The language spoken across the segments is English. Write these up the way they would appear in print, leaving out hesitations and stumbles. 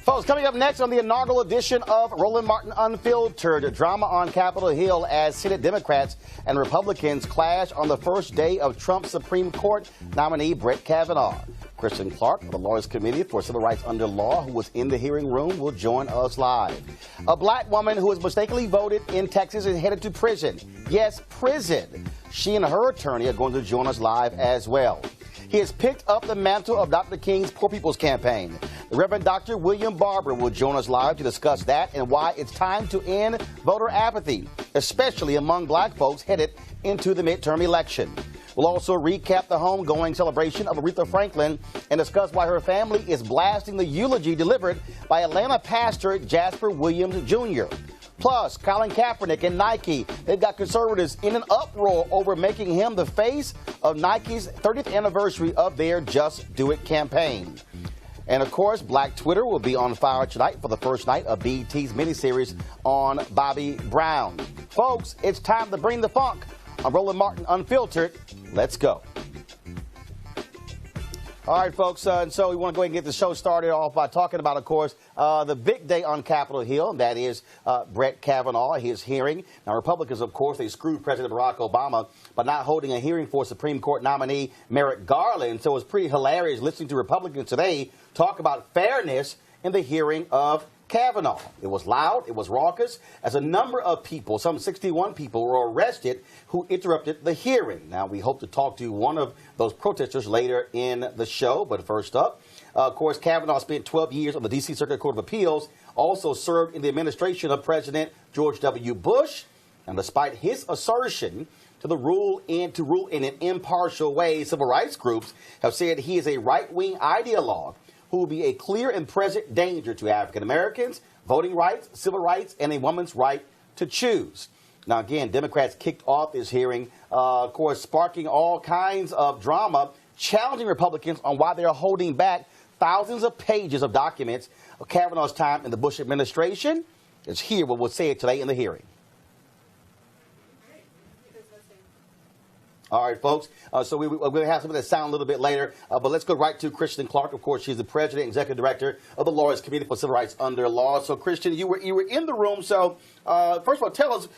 Folks, coming up next on the inaugural edition of Roland Martin Unfiltered, drama on Capitol Hill as Senate Democrats and Republicans clash on the first day of Trump's Supreme Court nominee Brett Kavanaugh. Kristen Clark of the Lawyers Committee for Civil Rights Under Law, who was in the hearing room, will join us live. A black woman who was mistakenly voted in Texas is headed to prison. Yes, prison. She and her attorney are going to join us live as well. He has picked up the mantle of Dr. King's Poor People's Campaign. The Rev Dr William Barber will join us live to discuss that and why it's time to end voter apathy, especially among black folks headed into the midterm election. We'll also recap the homegoing celebration of Aretha Franklin and discuss why her family is blasting the eulogy delivered by Atlanta pastor Jasper Williams Jr. Plus, Colin Kaepernick and Nike, they've got conservatives in an uproar over making him the face of Nike's 30th anniversary of their Just Do It campaign. And of course, Black Twitter will be on fire tonight for the first night of BET's miniseries on Bobby Brown. Folks, it's time to bring the funk on Roland Martin Unfiltered. Let's go. All right, folks, and so we want to go ahead and get the show started off by talking about, of course, the big day on Capitol Hill, and that is Brett Kavanaugh, his hearing. Now, Republicans, of course, they screwed President Barack Obama by not holding a hearing for Supreme Court nominee Merrick Garland. So it's pretty hilarious listening to Republicans today talk about fairness in the hearing of Kavanaugh. It was loud, it was raucous, as a number of people, some 61 people, were arrested who interrupted the hearing. Now, we hope to talk to one of those protesters later in the show, but first up, of course, Kavanaugh spent 12 years on the D.C. Circuit Court of Appeals, also served in the administration of President George W. Bush, and despite his assertion to rule in an impartial way, civil rights groups have said he is a right-wing ideologue who will be a clear and present danger to African Americans, voting rights, civil rights, and a woman's right to choose. Now, again, Democrats kicked off this hearing, of course, sparking all kinds of drama, challenging Republicans on why they are holding back thousands of pages of documents of Kavanaugh's time in the Bush administration. It's here what we'll say it today in the hearing. All right, folks. So we're going to have some of that sound a little bit later. But let's go right to Kristen Clark. Of course, she's the president and executive director of the Lawyers Committee for Civil Rights Under Law. So, Kristen, you were in the room. So, first of all, tell us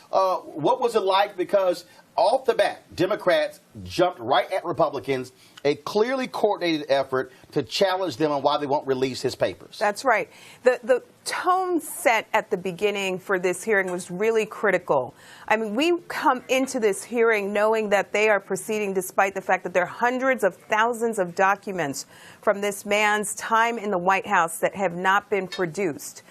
what was it like? Because off the bat, Democrats jumped right at Republicans, a clearly coordinated effort to challenge them on why they won't release his papers. That's right. The tone set at the beginning for this hearing was really critical. I mean, we come into this hearing knowing that they are proceeding despite the fact that there are hundreds of thousands of documents from this man's time in the White House that have not been produced.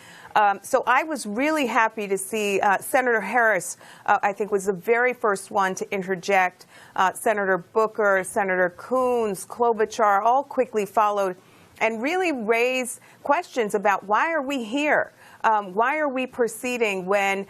So I was really happy to see Senator Harris, I think, was the very first one to interject. Senator Booker, Senator Coons, Klobuchar all quickly followed and really raised questions about why are we here? Why are we proceeding when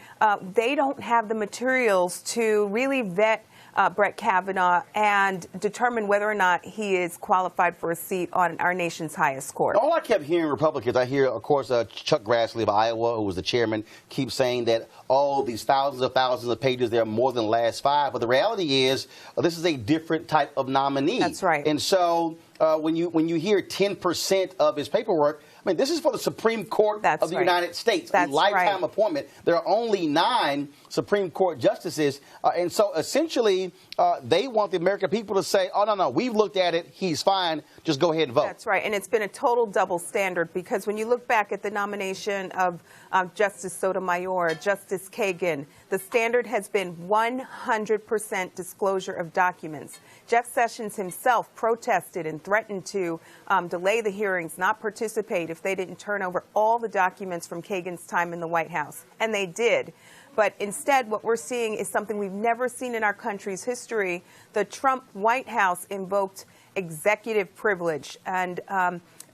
they don't have the materials to really vet Brett Kavanaugh and determine whether or not he is qualified for a seat on our nation's highest court? All I kept hearing Republicans, I hear, of course, Chuck Grassley of Iowa, who was the chairman, keeps saying that, oh, these thousands of pages, they're more than the last 5. But the reality is this is a different type of nominee. That's right. And so when you hear 10% of his paperwork, I mean, this is for the Supreme Court of the United States, a lifetime appointment. There are only 9 Supreme Court justices. And so essentially, they want the American people to say, oh, no, we've looked at it. He's fine. Just go ahead and vote. That's right. And it's been a total double standard because when you look back at the nomination of Justice Sotomayor, Justice Kagan, the standard has been 100% disclosure of documents. Jeff Sessions himself protested and threatened to delay the hearings, not participate if they didn't turn over all the documents from Kagan's time in the White House. And they did. But instead, what we're seeing is something we've never seen in our country's history. The Trump White House invoked executive privilege and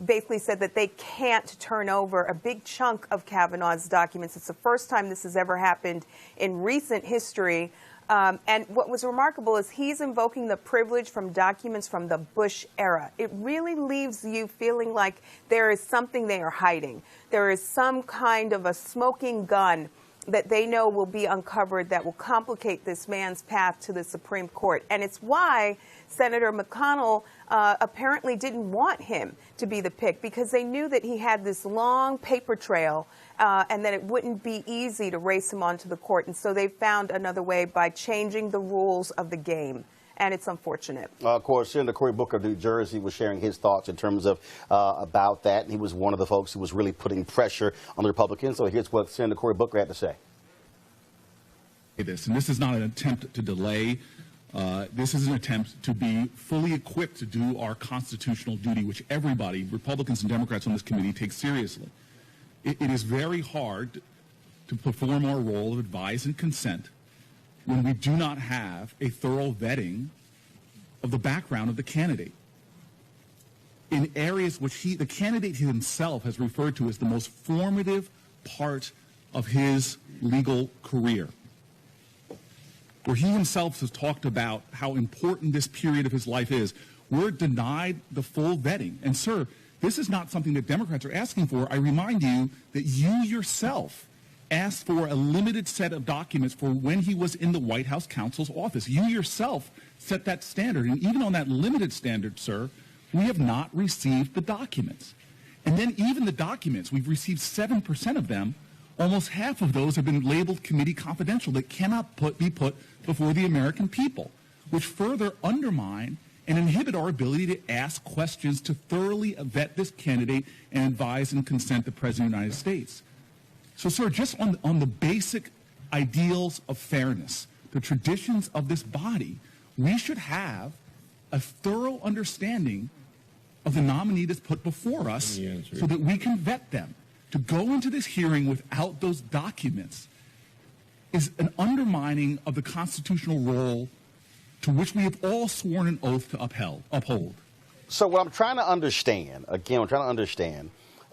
basically said that they can't turn over a big chunk of Kavanaugh's documents. It's the first time this has ever happened in recent history. And what was remarkable is he's invoking the privilege from documents from the Bush era. It really leaves you feeling like there is something they are hiding. There is some kind of a smoking gun that they know will be uncovered that will complicate this man's path to the Supreme Court. And it's why Senator McConnell apparently didn't want him to be the pick, because they knew that he had this long paper trail and that it wouldn't be easy to race him onto the court. And so they found another way by changing the rules of the game. And it's unfortunate. Of course, Senator Cory Booker of New Jersey was sharing his thoughts in terms of about that. He was one of the folks who was really putting pressure on the Republicans. So here's what Senator Cory Booker had to say. And this is not an attempt to delay. This is an attempt to be fully equipped to do our constitutional duty, which everybody, Republicans and Democrats on this committee, take seriously. It is very hard to perform our role of advise and consent when we do not have a thorough vetting of the background of the candidate in areas which the candidate himself has referred to as the most formative part of his legal career, where he himself has talked about how important this period of his life is. We're denied the full vetting. And, sir, this is not something that Democrats are asking for. I remind you that you yourself asked for a limited set of documents for when he was in the White House counsel's office. You yourself set that standard. And even on that limited standard, sir, we have not received the documents. And then even the documents, we've received 7% of them. Almost half of those have been labeled committee confidential that cannot be put before the American people, which further undermine and inhibit our ability to ask questions to thoroughly vet this candidate and advise and consent the President of the United States. So, sir, just on the basic ideals of fairness, the traditions of this body, we should have a thorough understanding of the nominee that's put before us so that we can vet them. To go into this hearing without those documents is an undermining of the constitutional role to which we have all sworn an oath to uphold. So what I'm trying to understand, again,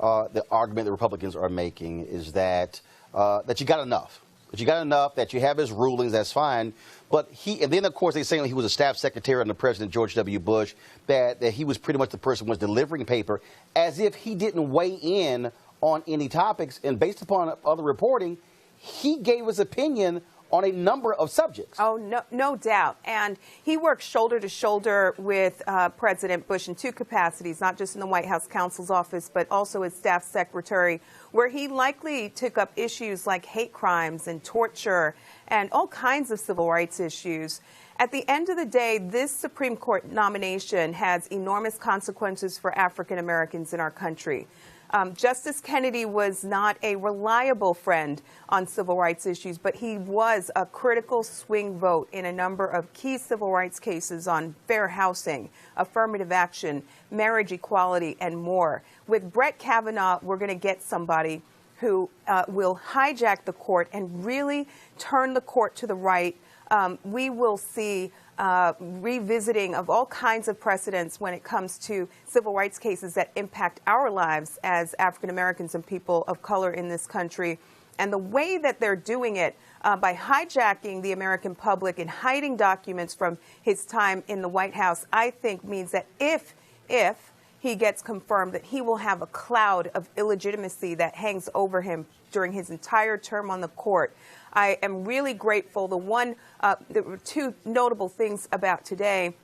the argument the Republicans are making is that that you got enough. That you got enough, that you have his rulings, that's fine. But and then, of course, they say he was a staff secretary under President George W. Bush, that he was pretty much the person who was delivering paper, as if he didn't weigh in on any topics. And based upon other reporting, he gave his opinion on a number of subjects. Oh, no doubt. And he worked shoulder to shoulder with President Bush in 2 capacities, not just in the White House counsel's office, but also as staff secretary, where he likely took up issues like hate crimes and torture and all kinds of civil rights issues. At the end of the day, this Supreme Court nomination has enormous consequences for African Americans in our country. Justice Kennedy was not a reliable friend on civil rights issues, but he was a critical swing vote in a number of key civil rights cases on fair housing, affirmative action, marriage equality, and more. With Brett Kavanaugh, we're going to get somebody who will hijack the court and really turn the court to the right. We will see revisiting of all kinds of precedents when it comes to civil rights cases that impact our lives as African Americans and people of color in this country. And the way that they're doing it by hijacking the American public and hiding documents from his time in the White House, I think means that if he gets confirmed, that he will have a cloud of illegitimacy that hangs over him during his entire term on the court. I am really grateful. There were two notable things about today.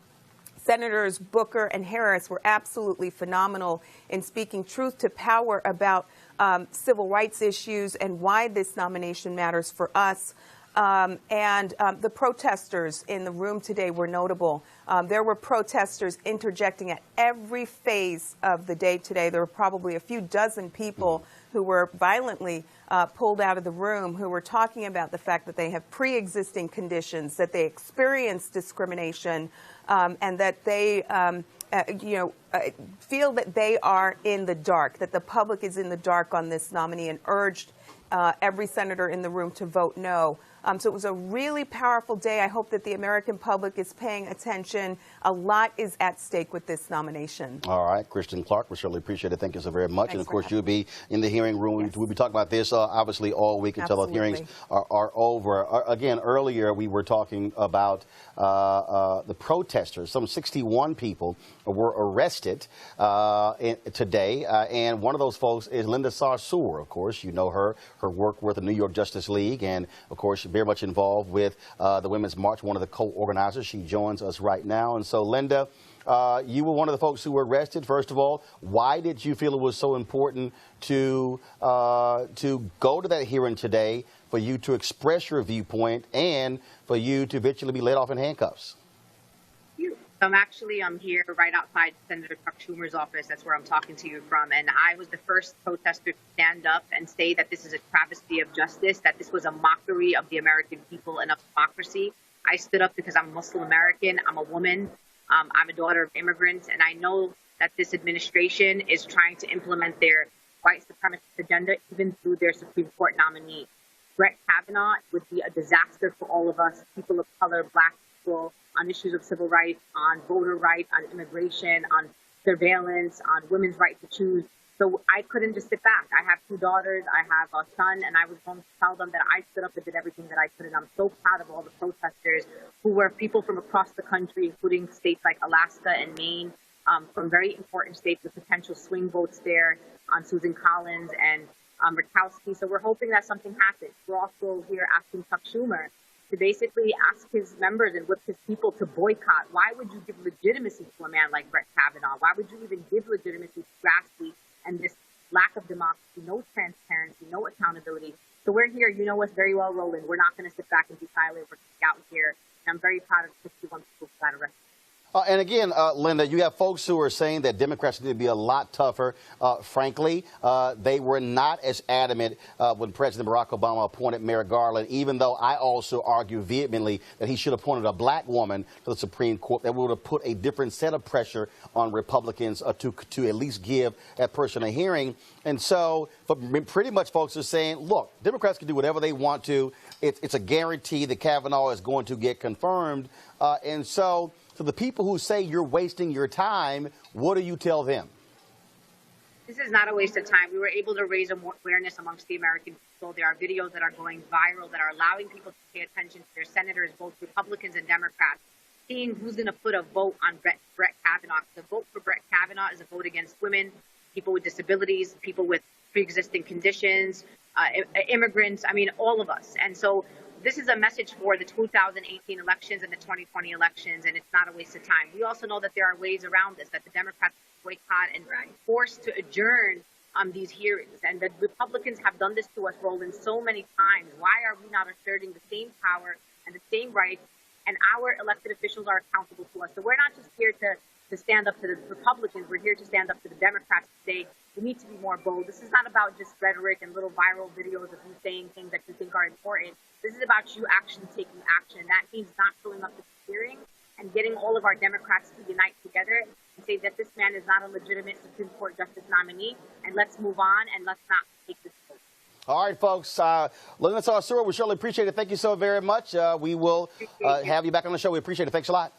Senators Booker and Harris were absolutely phenomenal in speaking truth to power about civil rights issues and why this nomination matters for us. The protesters in the room today were notable. There were protesters interjecting at every phase of the day today. There were probably a few dozen people who were violently pulled out of the room, who were talking about the fact that they have pre-existing conditions, that they experience discrimination, and that they feel that they are in the dark, that the public is in the dark on this nominee, and urged every senator in the room to vote no. So it was a really powerful day. I hope that the American public is paying attention. A lot is at stake with this nomination. All right, Kristen Clark, we certainly appreciate it. Thank you so very much. Thanks, and of course, you'll be in the hearing room. Yes. We'll be talking about this obviously all week until the hearings are over. Again, earlier we were talking about the protesters. Some 61 people were arrested today, and one of those folks is Linda Sarsour. Of course, you know her work with the New York Justice League, and of course, very much involved with the Women's March, one of the co-organizers. She joins us right now. And so, Linda, you were one of the folks who were arrested. First of all, why did you feel it was so important to go to that hearing today, for you to express your viewpoint, and for you to eventually be let off in handcuffs? I'm here right outside Senator Chuck Schumer's office. That's where I'm talking to you from. And I was the first protester to stand up and say that this is a travesty of justice, that this was a mockery of the American people and of democracy. I stood up because I'm Muslim American. I'm a woman. I'm a daughter of immigrants. And I know that this administration is trying to implement their white supremacist agenda, even through their Supreme Court nominee. Brett Kavanaugh would be a disaster for all of us, people of color, Black people, on issues of civil rights, on voter rights, on immigration, on surveillance, on women's right to choose. So I couldn't just sit back. I have two daughters, I have a son, and I was going to tell them that I stood up and did everything that I could. And I'm so proud of all the protesters who were people from across the country, including states like Alaska and Maine, from very important states with potential swing votes there, on Susan Collins and Murkowski. So we're hoping that something happens. We're also here asking Chuck Schumer to basically ask his members and whip his people to boycott. Why would you give legitimacy to a man like Brett Kavanaugh? Why would you even give legitimacy to grassroots and this lack of democracy, no transparency, no accountability? So we're here. You know us very well, Roland. We're not going to sit back and be silent. We're out here. And I'm very proud of 61 people who got arrested. And again, Linda, you have folks who are saying that Democrats need to be a lot tougher. Frankly, they were not as adamant when President Barack Obama appointed Merrick Garland, even though I also argue vehemently that he should have appointed a black woman to the Supreme Court that would have put a different set of pressure on Republicans to at least give that person a hearing. And so, but pretty much folks are saying, look, Democrats can do whatever they want to. It's a guarantee that Kavanaugh is going to get confirmed. And so, to the people who say you're wasting your time, what do you tell them? This is not a waste of time. We were able to raise awareness amongst the American people. There are videos that are going viral that are allowing people to pay attention to their senators, both Republicans and Democrats, seeing who's going to put a vote on Brett Kavanaugh. The vote for Brett Kavanaugh is a vote against women, people with disabilities, people with pre-existing conditions, immigrants, I mean, all of us. And so this is a message for the 2018 elections and the 2020 elections, and it's not a waste of time. We also know that there are ways around this, that the Democrats boycott and forced to adjourn these hearings. And the Republicans have done this to us, Roland, so many times. Why are we not asserting the same power and the same rights and our elected officials are accountable to us. So we're not just here to stand up to the Republicans. We're here to stand up to the Democrats and say we need to be more bold. This is not about just rhetoric and little viral videos of you saying things that you think are important. This is about you actually taking action. That means not showing up to the hearing and getting all of our Democrats to unite together and say that this man is not a legitimate Supreme Court justice nominee, and let's move on and let's not take this vote. All right, folks. Looking at our sewer, we surely appreciate it. Thank you so very much. We will have you back on the show. We appreciate it. Thanks a lot.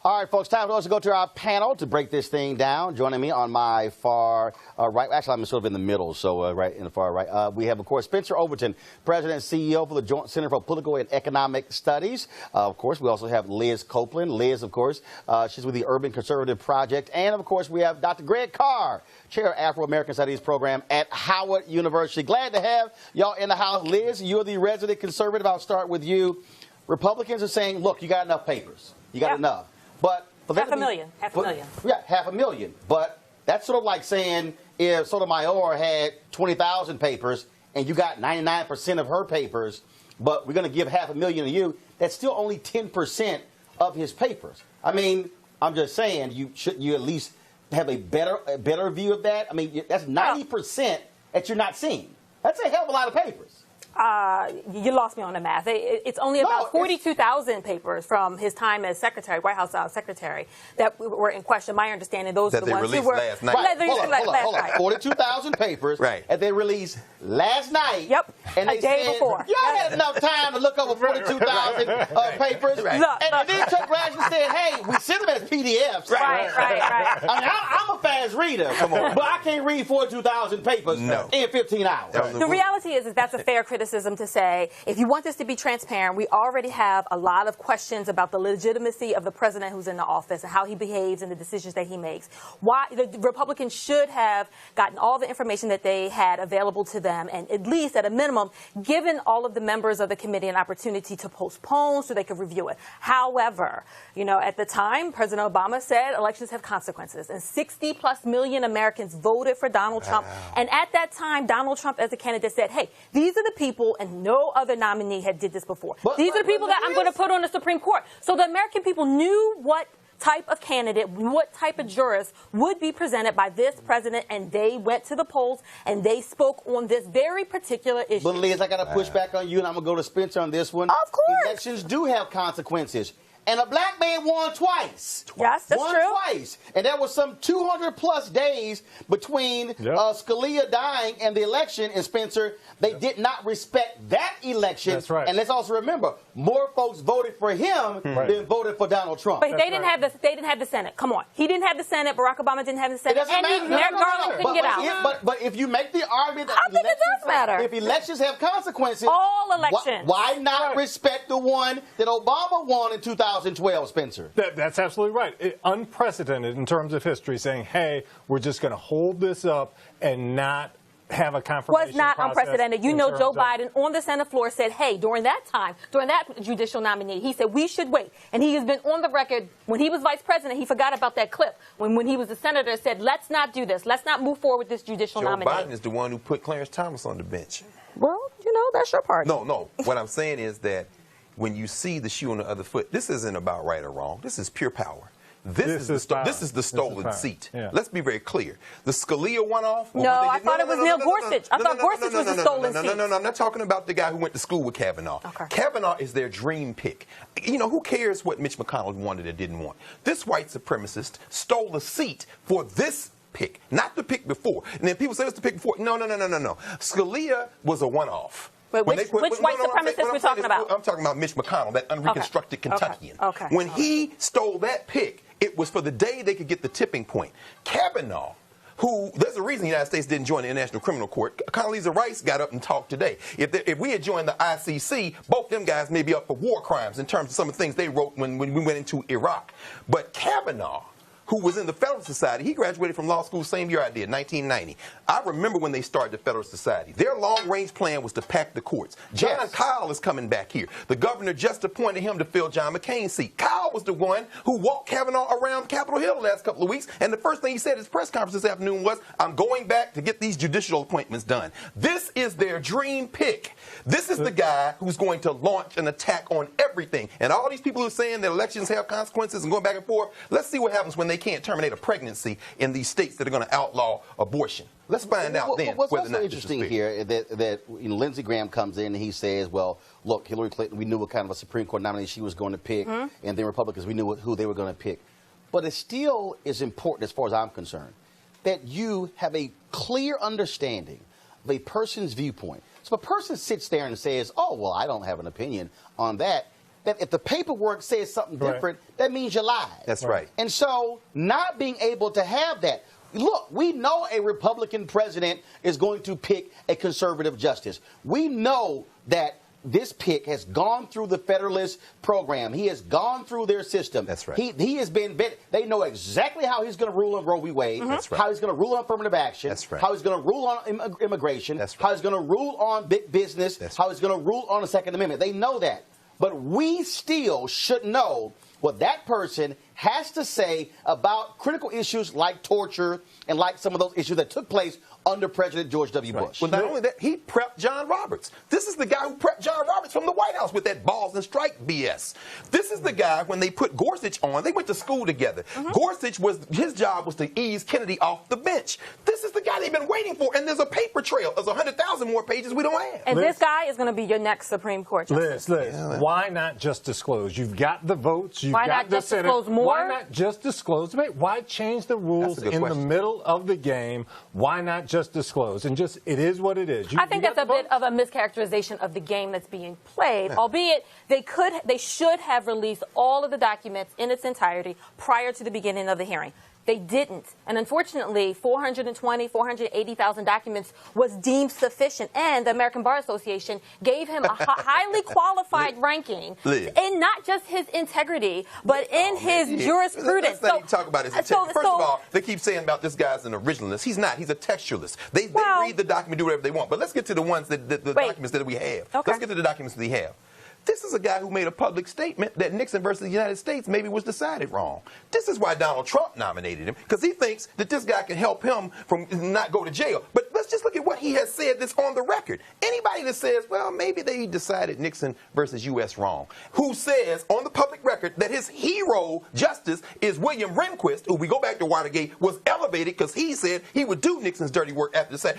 All right, folks, time for us to go to our panel to break this thing down. Joining me on my far right, actually, I'm sort of in the middle, so right in the far right. We have, of course, Spencer Overton, President and CEO for the Joint Center for Political and Economic Studies. Of course, we also have Liz Copeland. Liz, of course, she's with the Urban Conservative Project. And, of course, we have Dr. Greg Carr, Chair of Afro-American Studies Program at Howard University. Glad to have y'all in the house. Liz, you're the resident conservative. I'll start with you. Republicans are saying, look, you got enough papers. You got enough. But half a million. Yeah, 500,000. But that's sort of like saying if Sotomayor had 20,000 papers and you got 99% of her papers, but we're going to give 500,000 to you, that's still only 10% of his papers. I mean, I'm just saying, you at least have a better view of that? I mean, that's 90% that you're not seeing. That's a hell of a lot of papers. You lost me on the math. It's only about 42,000 papers from his time as secretary, White House secretary, that were in question. My understanding, those are the ones who were last night. Hold on. 42,000 papers that they released last night. Yep, and a day before. Y'all had enough time to look over 42,000 papers. Right. And then Chuck Grassley said, hey, we sent them as PDFs. Right. I mean, I'm a fast reader, but I can't read 42,000 papers in 15 hours. The reality is that's a fair criticism to say, if you want this to be transparent, we already have a lot of questions about the legitimacy of the president who's in the office and how he behaves and the decisions that he makes. Why the Republicans should have gotten all the information that they had available to them, and at least at a minimum, given all of the members of the committee an opportunity to postpone so they could review it. However, at the time, President Obama said elections have consequences, and 60+ million Americans voted for Donald Trump. And at that time, Donald Trump as a candidate said, hey, these are the people, and no other nominee did this before. These are the people that I'm going to put on the Supreme Court. So the American people knew what type of candidate, what type of jurist would be presented by this president, and they went to the polls and they spoke on this very particular issue. But Liz, I got to push back on you, and I'm going to go to Spencer on this one. Of course. Elections do have consequences. And a black man won twice. Yes, that's won true. Twice. And there was some 200+ days between Scalia dying and the election. And Spencer, they did not respect that election. That's right. And let's also remember, more folks voted for him than voted for Donald Trump. But they didn't have the Senate. Come on. He didn't have the Senate. Barack Obama didn't have the Senate. And Merrick Garland couldn't get out. But if you make the argument that I think it does matter. If elections have consequences, all elections. Why not respect the one that Obama won in 2012, Spencer? That's absolutely right. Unprecedented in terms of history, saying, hey, we're just going to hold this up and not have a confirmation was not unprecedented. Joe Biden on the Senate floor said, hey, during that judicial nominee, he said we should wait. And he has been on the record, when he was vice president, he forgot about that clip. When he was a senator, said, let's not do this. Let's not move forward with this judicial nominee. Joe Biden is the one who put Clarence Thomas on the bench. Well, that's your party. No. What I'm saying is that when you see the shoe on the other foot, this isn't about right or wrong. This is pure power. This is the stolen seat. Yeah. Let's be very clear. The Scalia one-off. No, I thought it was Neil Gorsuch. I thought Gorsuch was the stolen seat. No, I'm not talking about the guy who went to school with Kavanaugh. Okay. Kavanaugh is their dream pick. Who cares what Mitch McConnell wanted or didn't want? This white supremacist stole the seat for this pick, not the pick before. And then people say it's the pick before. No. Scalia was a one-off. But which white supremacist we're talking about? I'm talking about Mitch McConnell, that unreconstructed Kentuckian. Okay. When he stole that pick, it was for the day they could get the tipping point. Kavanaugh, there's a reason the United States didn't join the International Criminal Court. Condoleezza Rice got up and talked today. If we had joined the ICC, both them guys may be up for war crimes in terms of some of the things they wrote when we went into Iraq. But Kavanaugh, who was in the Federalist Society. He graduated from law school same year I did, 1990. I remember when they started the Federalist Society. Their long-range plan was to pack the courts. John Kyle is coming back here. The governor just appointed him to fill John McCain's seat. Kyle was the one who walked Kavanaugh around Capitol Hill the last couple of weeks, and the first thing he said at his press conference this afternoon was, I'm going back to get these judicial appointments done. This is their dream pick. This is the guy who's going to launch an attack on everything. And all these people who are saying that elections have consequences and going back and forth, let's see what happens when they can't terminate a pregnancy in these states that are going to outlaw abortion. Let's find out then what's whether or not interesting here that Lindsey Graham comes in and he says, well, look, Hillary Clinton, we knew what kind of a Supreme Court nominee she was going to pick, and then Republicans, we knew who they were going to pick. But it still is important, as far as I'm concerned, that you have a clear understanding of a person's viewpoint. So if a person sits there and says, oh, well, I don't have an opinion on that if the paperwork says something different, that means you lied. That's right. And so not being able to have that, look, we know a Republican president is going to pick a conservative justice. We know that this pick has gone through the Federalist program. He has gone through their system. That's right. He has been vetted. They know exactly how he's going to rule on Roe v. Wade. That's right. How he's going to rule on affirmative action. That's right. How he's going to rule on immigration. That's right. How he's going to rule on big business. That's how he's going to rule on the Second Amendment. They know that. But we still should know what that person has to say about critical issues like torture and like some of those issues that took place under President George W. Bush. Well, not only that, he prepped John Roberts. This is the guy who prepped John Roberts from the White House with that balls and strike BS. This is the guy, when they put Gorsuch on, they went to school together. Gorsuch, his job was to ease Kennedy off the bench. This is the guy they've been waiting for, and there's a paper trail. There's 100,000 more pages we don't have. And this guy is going to be your next Supreme Court justice. Liz, why not just disclose? You've got the votes. You've Why got not the just Senate. disclose more? Why not just disclose? Why change the rules in the middle of the game? Why not just disclose? And just, it is what it is. I think that's a bit of a mischaracterization of the game that's being played, albeit they should have released all of the documents in its entirety prior to the beginning of the hearing. They didn't. And unfortunately, 480,000 documents was deemed sufficient. And the American Bar Association gave him a highly qualified ranking in not just his integrity, but in his jurisprudence. Let's not even talk about his integrity. First of all, they keep saying about this guy's an originalist. He's not. He's a textualist. They read the document, do whatever they want. But let's get to the ones the documents that we have. Okay. Let's get to the documents that we have. This is a guy who made a public statement that Nixon versus the United States maybe was decided wrong. This is why Donald Trump nominated him, because he thinks that this guy can help him from not go to jail. But let's just look at what he has said that's on the record. Anybody that says, well, maybe they decided Nixon versus U.S. wrong, who says on the public record that his hero justice is William Rehnquist, who, we go back to Watergate, was elevated because he said he would do Nixon's dirty work after the fact.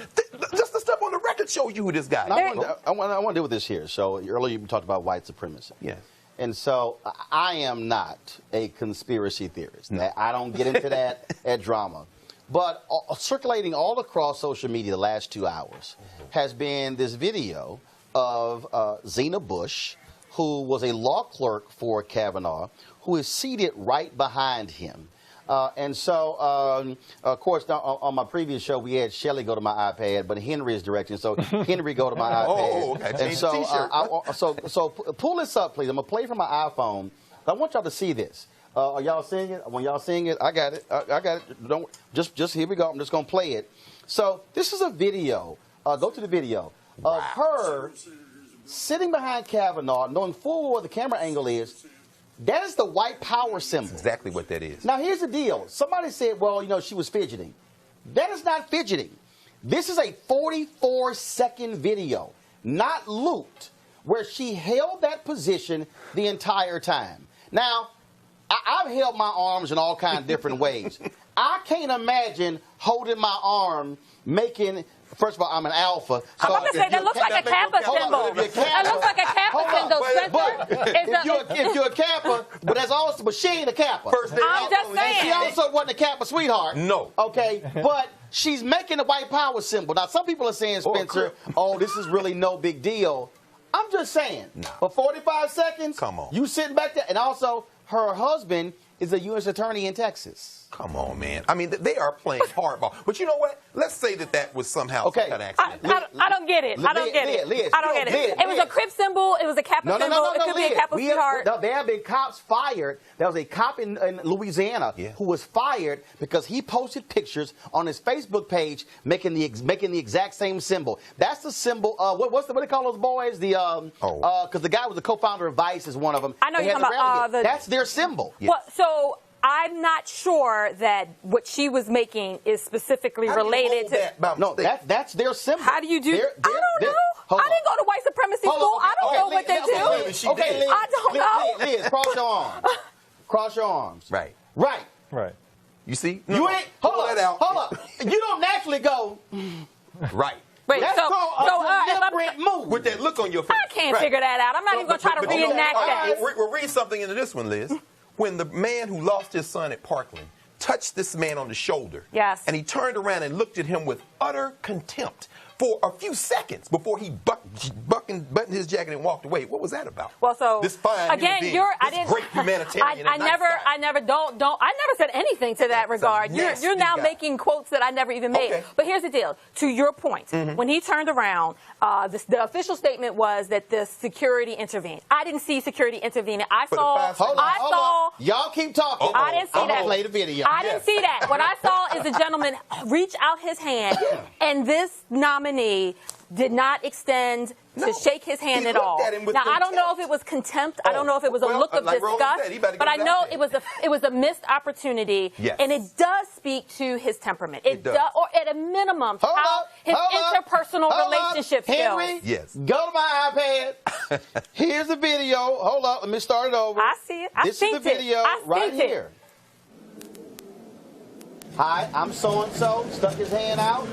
Just the stuff on the record shows you who this guy is. I want to deal with this here. So earlier you talked about white supremacy. Yes. And so I am not a conspiracy theorist. I don't get into that at drama. But circulating all across social media the last 2 hours has been this video of Xena Bush, who was a law clerk for Kavanaugh, who is seated right behind him. And so, of course, on my previous show, we had Shelley go to my iPad, but Henry is directing, so Henry go to my iPad. Oh, okay. And so, pull this up, please. I'm going to play from my iPhone. I want y'all to see this. Are y'all seeing it? When y'all seeing it, I got it. I got it. Don't just here we go. I'm just going to play it. So this is a video. Go to the video of her sitting behind Kavanaugh, knowing full well where the camera angle is. That is the white power symbol. That's exactly what that is. Now, here's the deal. Somebody said, well, she was fidgeting. That is not fidgeting. This is a 44-second video, not looped, where she held that position the entire time. Now, I've held my arms in all kinds of different ways. I can't imagine holding my arm making... First of all, I'm an alpha. I'm about to say, that looks like a Kappa symbol. That looks like a Kappa symbol. If you're a Kappa, but she ain't a Kappa. I'm just saying. She also wasn't a Kappa sweetheart. No. Okay, but she's making the white power symbol. Now, some people are saying, Spencer, this is really no big deal. I'm just saying, for 45 seconds, come on, you sitting back there, and also her husband is a U.S. attorney in Texas. Come on, man. I mean, they are playing hardball. But you know what? Let's say that was somehow Okay. some kind of accident. I don't get it. I don't get it. Liz, I don't get it. It was a Crip symbol. It was a Kappa symbol. It could be a Kappa sweetheart. There have been cops fired. There was a cop in Louisiana who was fired because he posted pictures on his Facebook page making the exact same symbol. That's the symbol. What do they call those boys? Because the guy was the co-founder of Vice is one of them. I know you're talking about that's their symbol. Yes. Well, so I'm not sure that what she was making is specifically related to. No, that's their symbol. How do you do? I don't know. I didn't go to white supremacy school. I don't know what they do. Okay, Liz, I don't know. Liz, cross your arms. Cross your arms. Right. Right. Right. You see? You ain't. Hold up. You don't naturally go. Right. Wait, That's called a deliberate move. With that look on your face. I can't figure that out. I'm not even going to try to reenact that. We'll read something into this one, Liz. When the man who lost his son at Parkland touched this man on the shoulder, and he turned around and looked at him with utter contempt for a few seconds before he buttoned his jacket and walked away. What was that about? Well, so this fine again, human being, this great humanitarian. I never said anything to that regard. You're now making quotes that I never even made. Okay. But here's the deal. To your point, when he turned around, the official statement was that the security intervened. I didn't see security intervening. I saw. Y'all keep talking. I didn't see that. Play the video. I didn't see that. What I saw is a gentleman reach out his hand, and this nominee did not extend to shake his hand at all. Now, I don't know if it was contempt. I don't know if it was a look of disgust. But I know it was a missed opportunity, and it does speak to his temperament. It does, or at a minimum, how his interpersonal relationship skills. Henry, go to my iPad. Here's the video. Hold up. Let me start it over. I see it. This is the video right here. Hi, I'm so-and-so, stuck his hand out,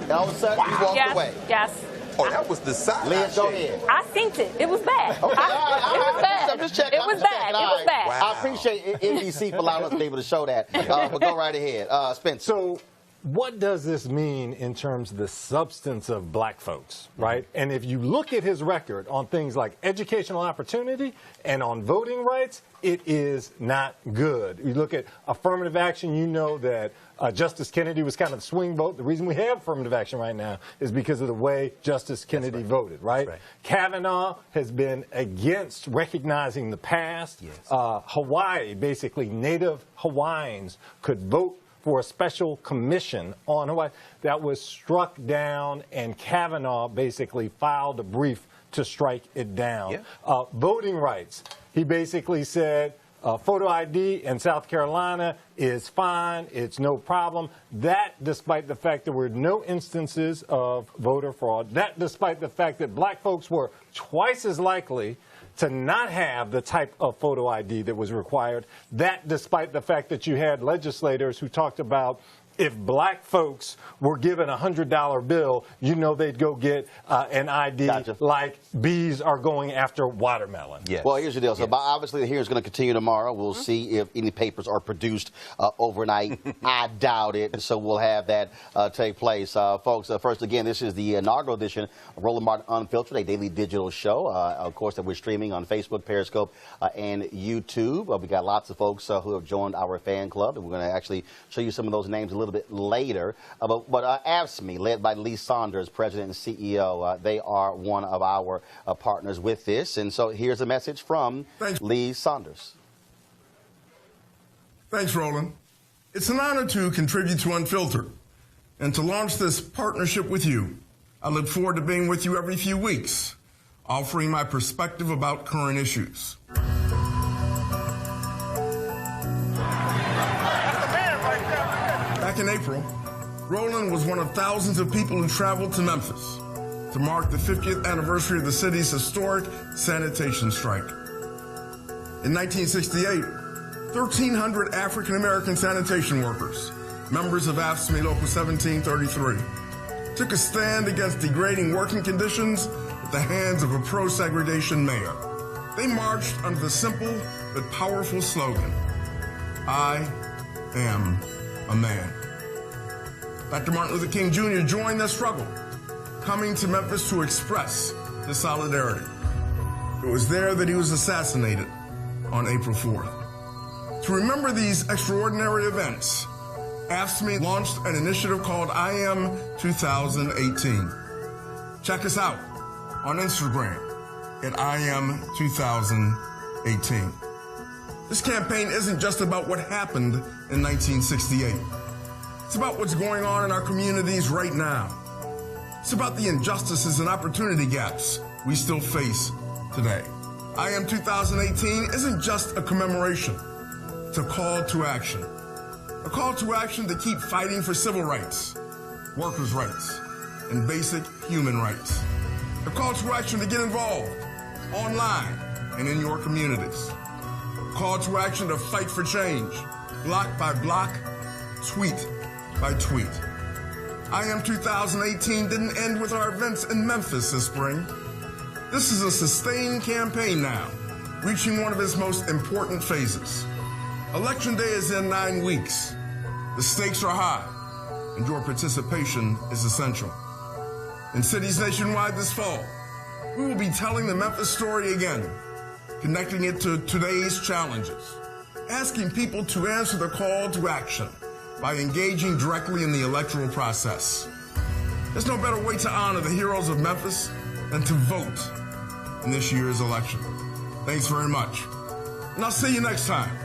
and all of a sudden he walked away. Yes. Oh, that was the side. Liz, go ahead. I synced it. It was bad. Okay, it was bad. I'm just checking. It was bad. It was bad. Wow. I appreciate NBC for allowing us to be able to show that. But go right ahead. Spencer. So what does this mean in terms of the substance of black folks, right? And if you look at his record on things like educational opportunity and on voting rights, it is not good. You look at affirmative action, you know that Justice Kennedy was kind of the swing vote. The reason we have affirmative action right now is because of the way Justice Kennedy voted, right? Kavanaugh has been against recognizing the past. Hawaii, basically, Native Hawaiians could vote for a special commission on Hawaii. That was struck down, and Kavanaugh basically filed a brief to strike it down. Voting rights. He basically said photo ID in South Carolina is fine. It's no problem. That despite the fact there were no instances of voter fraud. That despite the fact that black folks were twice as likely to not have the type of photo ID that was required. That despite the fact that you had legislators who talked about if black folks were given a $100 bill, you know they'd go get an ID like bees are going after watermelon. Well, here's the deal. So obviously the hearing is going to continue tomorrow. We'll see if any papers are produced overnight. I doubt it. So we'll have that take place. Folks, first, again, this is the inaugural edition of Roland Martin Unfiltered, a daily digital show, of course, that we're streaming on Facebook, Periscope, and YouTube. We got lots of folks who have joined our fan club, and we're going to actually show you some of those names a little bit later. But AFSCME, led by Lee Saunders, President and CEO, they are one of our partners with this. And so here's a message from Lee Saunders. Thanks, Roland. It's an honor to contribute to Unfiltered and to launch this partnership with you. I look forward to being with you every few weeks, offering my perspective about current issues. Back in April, Roland was one of thousands of people who traveled to Memphis to mark the 50th anniversary of the city's historic sanitation strike. In 1968, 1,300 African-American sanitation workers, members of AFSCME Local 1733, took a stand against degrading working conditions at the hands of a pro-segregation mayor. They marched under the simple but powerful slogan, "I am a man." Dr. Martin Luther King Jr. joined their struggle, coming to Memphis to express his solidarity. It was there that he was assassinated on April 4th. To remember these extraordinary events, AFSCME launched an initiative called I Am 2018. Check us out on Instagram at I Am 2018. This campaign isn't just about what happened in 1968. It's about what's going on in our communities right now. It's about the injustices and opportunity gaps we still face today. I Am 2018 isn't just a commemoration. It's a call to action. A call to action to keep fighting for civil rights, workers' rights, and basic human rights. A call to action to get involved online and in your communities. A call to action to fight for change, block by block, tweet by tweet. I Am 2018 didn't end with our events in Memphis this spring. This is a sustained campaign now, reaching one of its most important phases. Election day is in 9 weeks. The stakes are high, and your participation is essential. In cities nationwide this fall, we will be telling the Memphis story again, connecting it to today's challenges, asking people to answer the call to action by engaging directly in the electoral process. There's no better way to honor the heroes of Memphis than to vote in this year's election. Thanks very much. And I'll see you next time.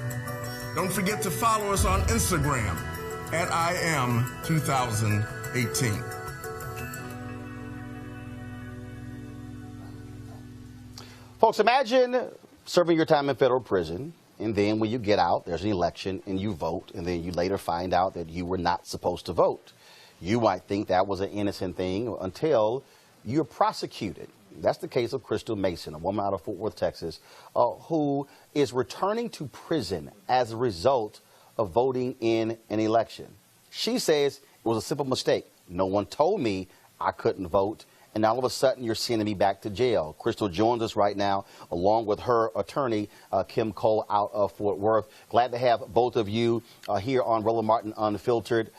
Don't forget to follow us on Instagram at I Am 2018. Folks, imagine serving your time in federal prison, and then when you get out, there's an election, and you vote, and then you later find out that you were not supposed to vote. You might think that was an innocent thing until you're prosecuted. That's the case of Crystal Mason, a woman out of Fort Worth, Texas, who is returning to prison as a result of voting in an election. She says it was a simple mistake. No one told me I couldn't vote, and all of a sudden you're sending me back to jail. Crystal joins us right now, along with her attorney, Kim Cole, out of Fort Worth. Glad to have both of you here on Roland Martin Unfiltered.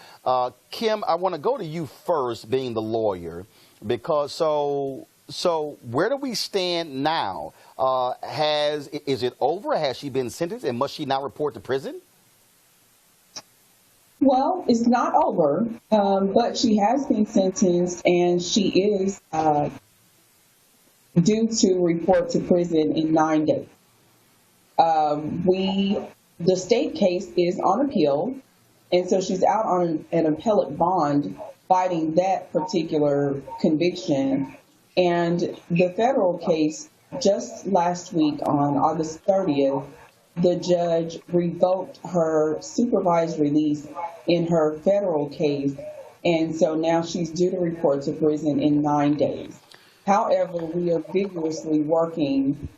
Kim, I want to go to you first, being the lawyer, because so where do we stand now? Is it over? Has she been sentenced, and must she now report to prison? Well, it's not over, but she has been sentenced, and she is due to report to prison in 9 days. The state case is on appeal, and so she's out on an appellate bond fighting that particular conviction. And the federal case, just last week on August 30th, the judge revoked her supervised release in her federal case, and so now she's due to report to prison in 9 days. However, we are vigorously working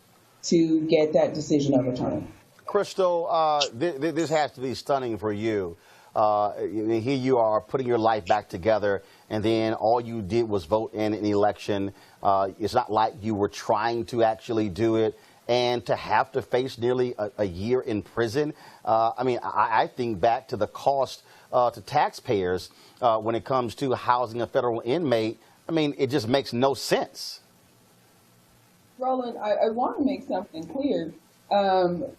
to get that decision overturned. Crystal, this has to be stunning for you. Here you are putting your life back together, and then all you did was vote in an election. It's not like you were trying to actually do it. And to have to face nearly a year in prison, I think back to the cost to taxpayers when it comes to housing a federal inmate. I mean, it just makes no sense. Roland, I want to make something clear.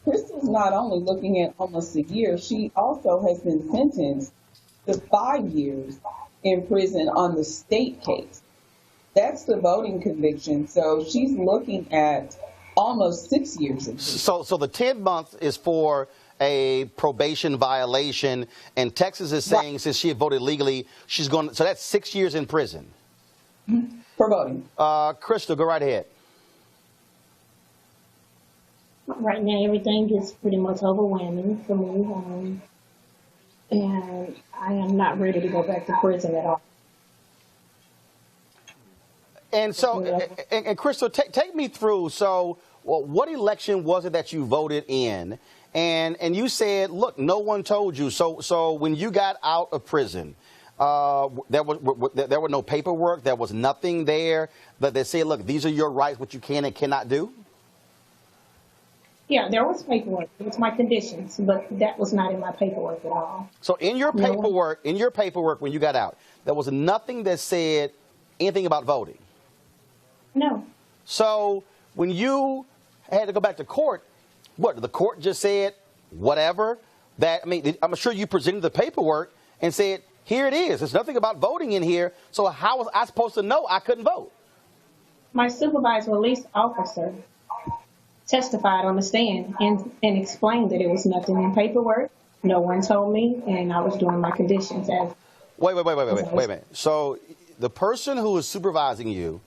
Crystal's not only looking at almost a year, she also has been sentenced to 5 years in prison on the state case. That's the voting conviction. So she's looking at almost 6 years in prison. So the 10 months is for a probation violation, and Texas is saying since she had voted legally, she's going. So that's 6 years in prison. Mm-hmm. For voting. Crystal, go right ahead. Right now, everything is pretty much overwhelming for me, and I am not ready to go back to prison at all. And so, and Crystal, take me through. So, what election was it that you voted in? And you said, look, no one told you. So when you got out of prison, there were no paperwork. There was nothing there that they said, look, these are your rights, what you can and cannot do. Yeah, there was paperwork. It was my conditions, but that was not in my paperwork at all. So in your paperwork, when you got out, there was nothing that said anything about voting. No. So when you had to go back to court, what, the court just said, whatever, that, I mean, I'm sure you presented the paperwork and said, here it is. There's nothing about voting in here. So how was I supposed to know I couldn't vote? My supervised release officer testified on the stand and explained that it was nothing in paperwork. No one told me, and I was doing my conditions as. Wait a minute. So the person who was supervising you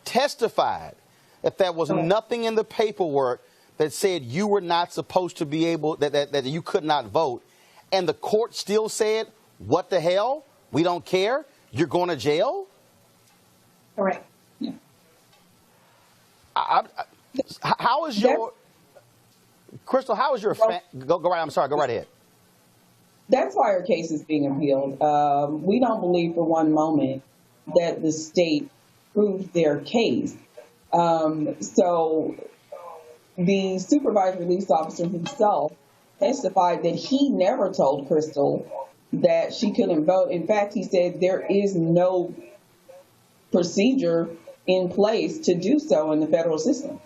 testified that there was nothing in the paperwork that said you were not supposed to be able, that you could not vote, and the court still said, what the hell? We don't care. You're going to jail? Correct. Yeah. How is your, Crystal, how is your, go right, I'm sorry, go right ahead. That's why our case is being appealed. We don't believe for one moment that the state proved their case. So the supervised release officer himself testified that he never told Crystal that she couldn't vote. In fact, he said there is no procedure in place to do so in the federal system.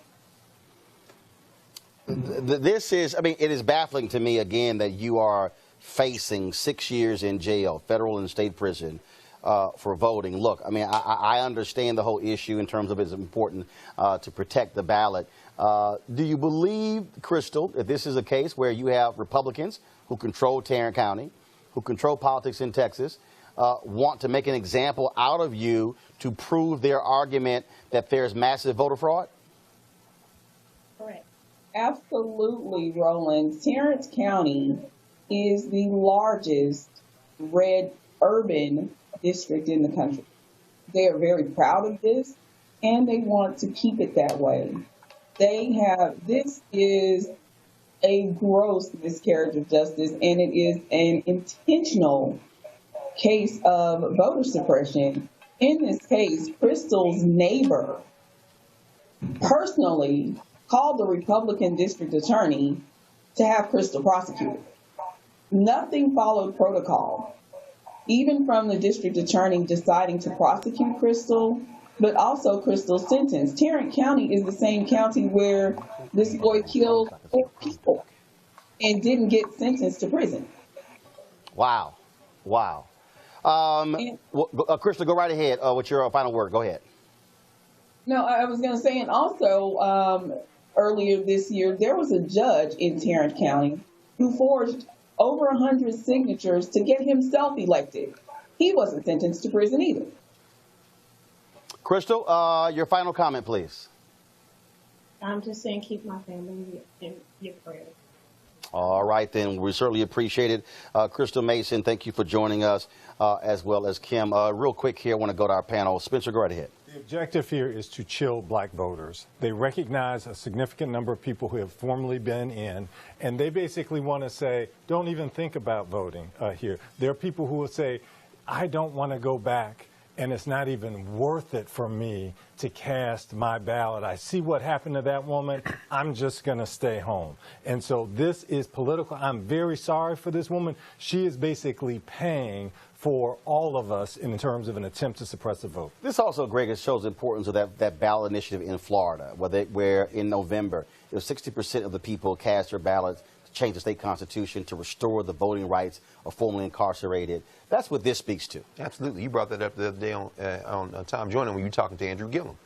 This is, I mean, it is baffling to me, again, that you are facing 6 years in jail, federal and state prison, for voting. Look, I mean, I understand the whole issue in terms of it's important to protect the ballot. Do you believe, Crystal, that this is a case where you have Republicans who control Tarrant County, who control politics in Texas, want to make an example out of you to prove their argument that there's massive voter fraud? Correct. Absolutely, Roland. Tarrant County is the largest red urban district in the country. They are very proud of this, and they want to keep it that way. This is a gross miscarriage of justice, and it is an intentional case of voter suppression. In this case, Crystal's neighbor personally called the Republican district attorney to have Crystal prosecuted. Nothing followed protocol, even from the district attorney deciding to prosecute Crystal, but also Crystal's sentence. Tarrant County is the same county where this boy killed 4 people and didn't get sentenced to prison. Wow. Wow. Crystal, go right ahead with your final word. Go ahead. No, I was going to say, and also earlier this year, there was a judge in Tarrant County who forged over 100 signatures to get himself elected. He wasn't sentenced to prison either. Crystal, your final comment, please. I'm just saying keep my family in your prayers. All right, then. We certainly appreciate it. Crystal Mason, thank you for joining us, as well as Kim. Real quick here, I want to go to our panel. Spencer, go right ahead. The objective here is to chill black voters. They recognize a significant number of people who have formerly been in, and they basically want to say, don't even think about voting here. There are people who will say, I don't want to go back, and it's not even worth it for me to cast my ballot. I see what happened to that woman. I'm just going to stay home. And so this is political. I'm very sorry for this woman. She is basically paying for all of us in terms of an attempt to suppress the vote. This also, Greg, shows the importance of that ballot initiative in Florida, where in November, 60% of the people cast their ballots to change the state constitution to restore the voting rights of formerly incarcerated. That's what this speaks to. Absolutely. You brought that up the other day on Tom Joyner when you were talking to Andrew Gillum.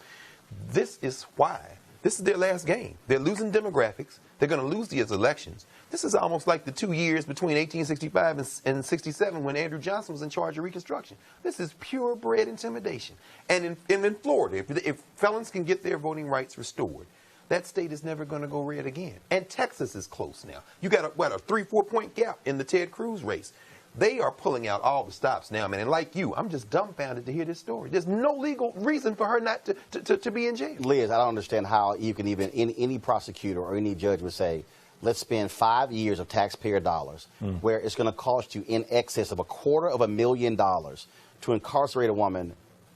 This is why. This is their last game. They're losing demographics. They're going to lose these elections. This is almost like the 2 years between 1865 and 67 when Andrew Johnson was in charge of Reconstruction. This is purebred intimidation. And in Florida, if felons can get their voting rights restored, that state is never going to go red again. And Texas is close now. You got a 3-4 point gap in the Ted Cruz race. They are pulling out all the stops now, man. And like you, I'm just dumbfounded to hear this story. There's no legal reason for her not to be in jail. Liz, I don't understand how you can even, any prosecutor or any judge would say, let's spend 5 years of taxpayer dollars where it's going to cost you in excess of $250,000 to incarcerate a woman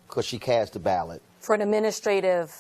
because she cast a ballot. For an administrative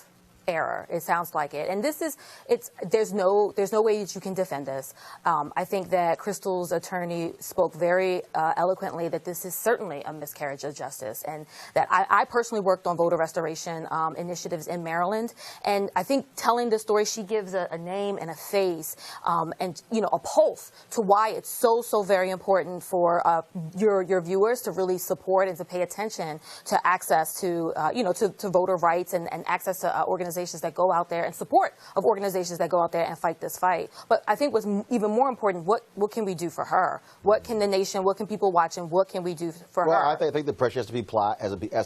error. It sounds like it. And there's no way that you can defend this. I think that Crystal's attorney spoke very eloquently that this is certainly a miscarriage of justice, and that I personally worked on voter restoration initiatives in Maryland, and I think telling the story, she gives a name and a face and a pulse to why it's so very important for your viewers to really support and to pay attention to access to to voter rights and access to organizations that go out there and support of organizations that go out there and fight this fight. But I think what's even more important, what can we do for her? What can the nation, what can people watch, and what can we do for her? Well, I think the pressure has to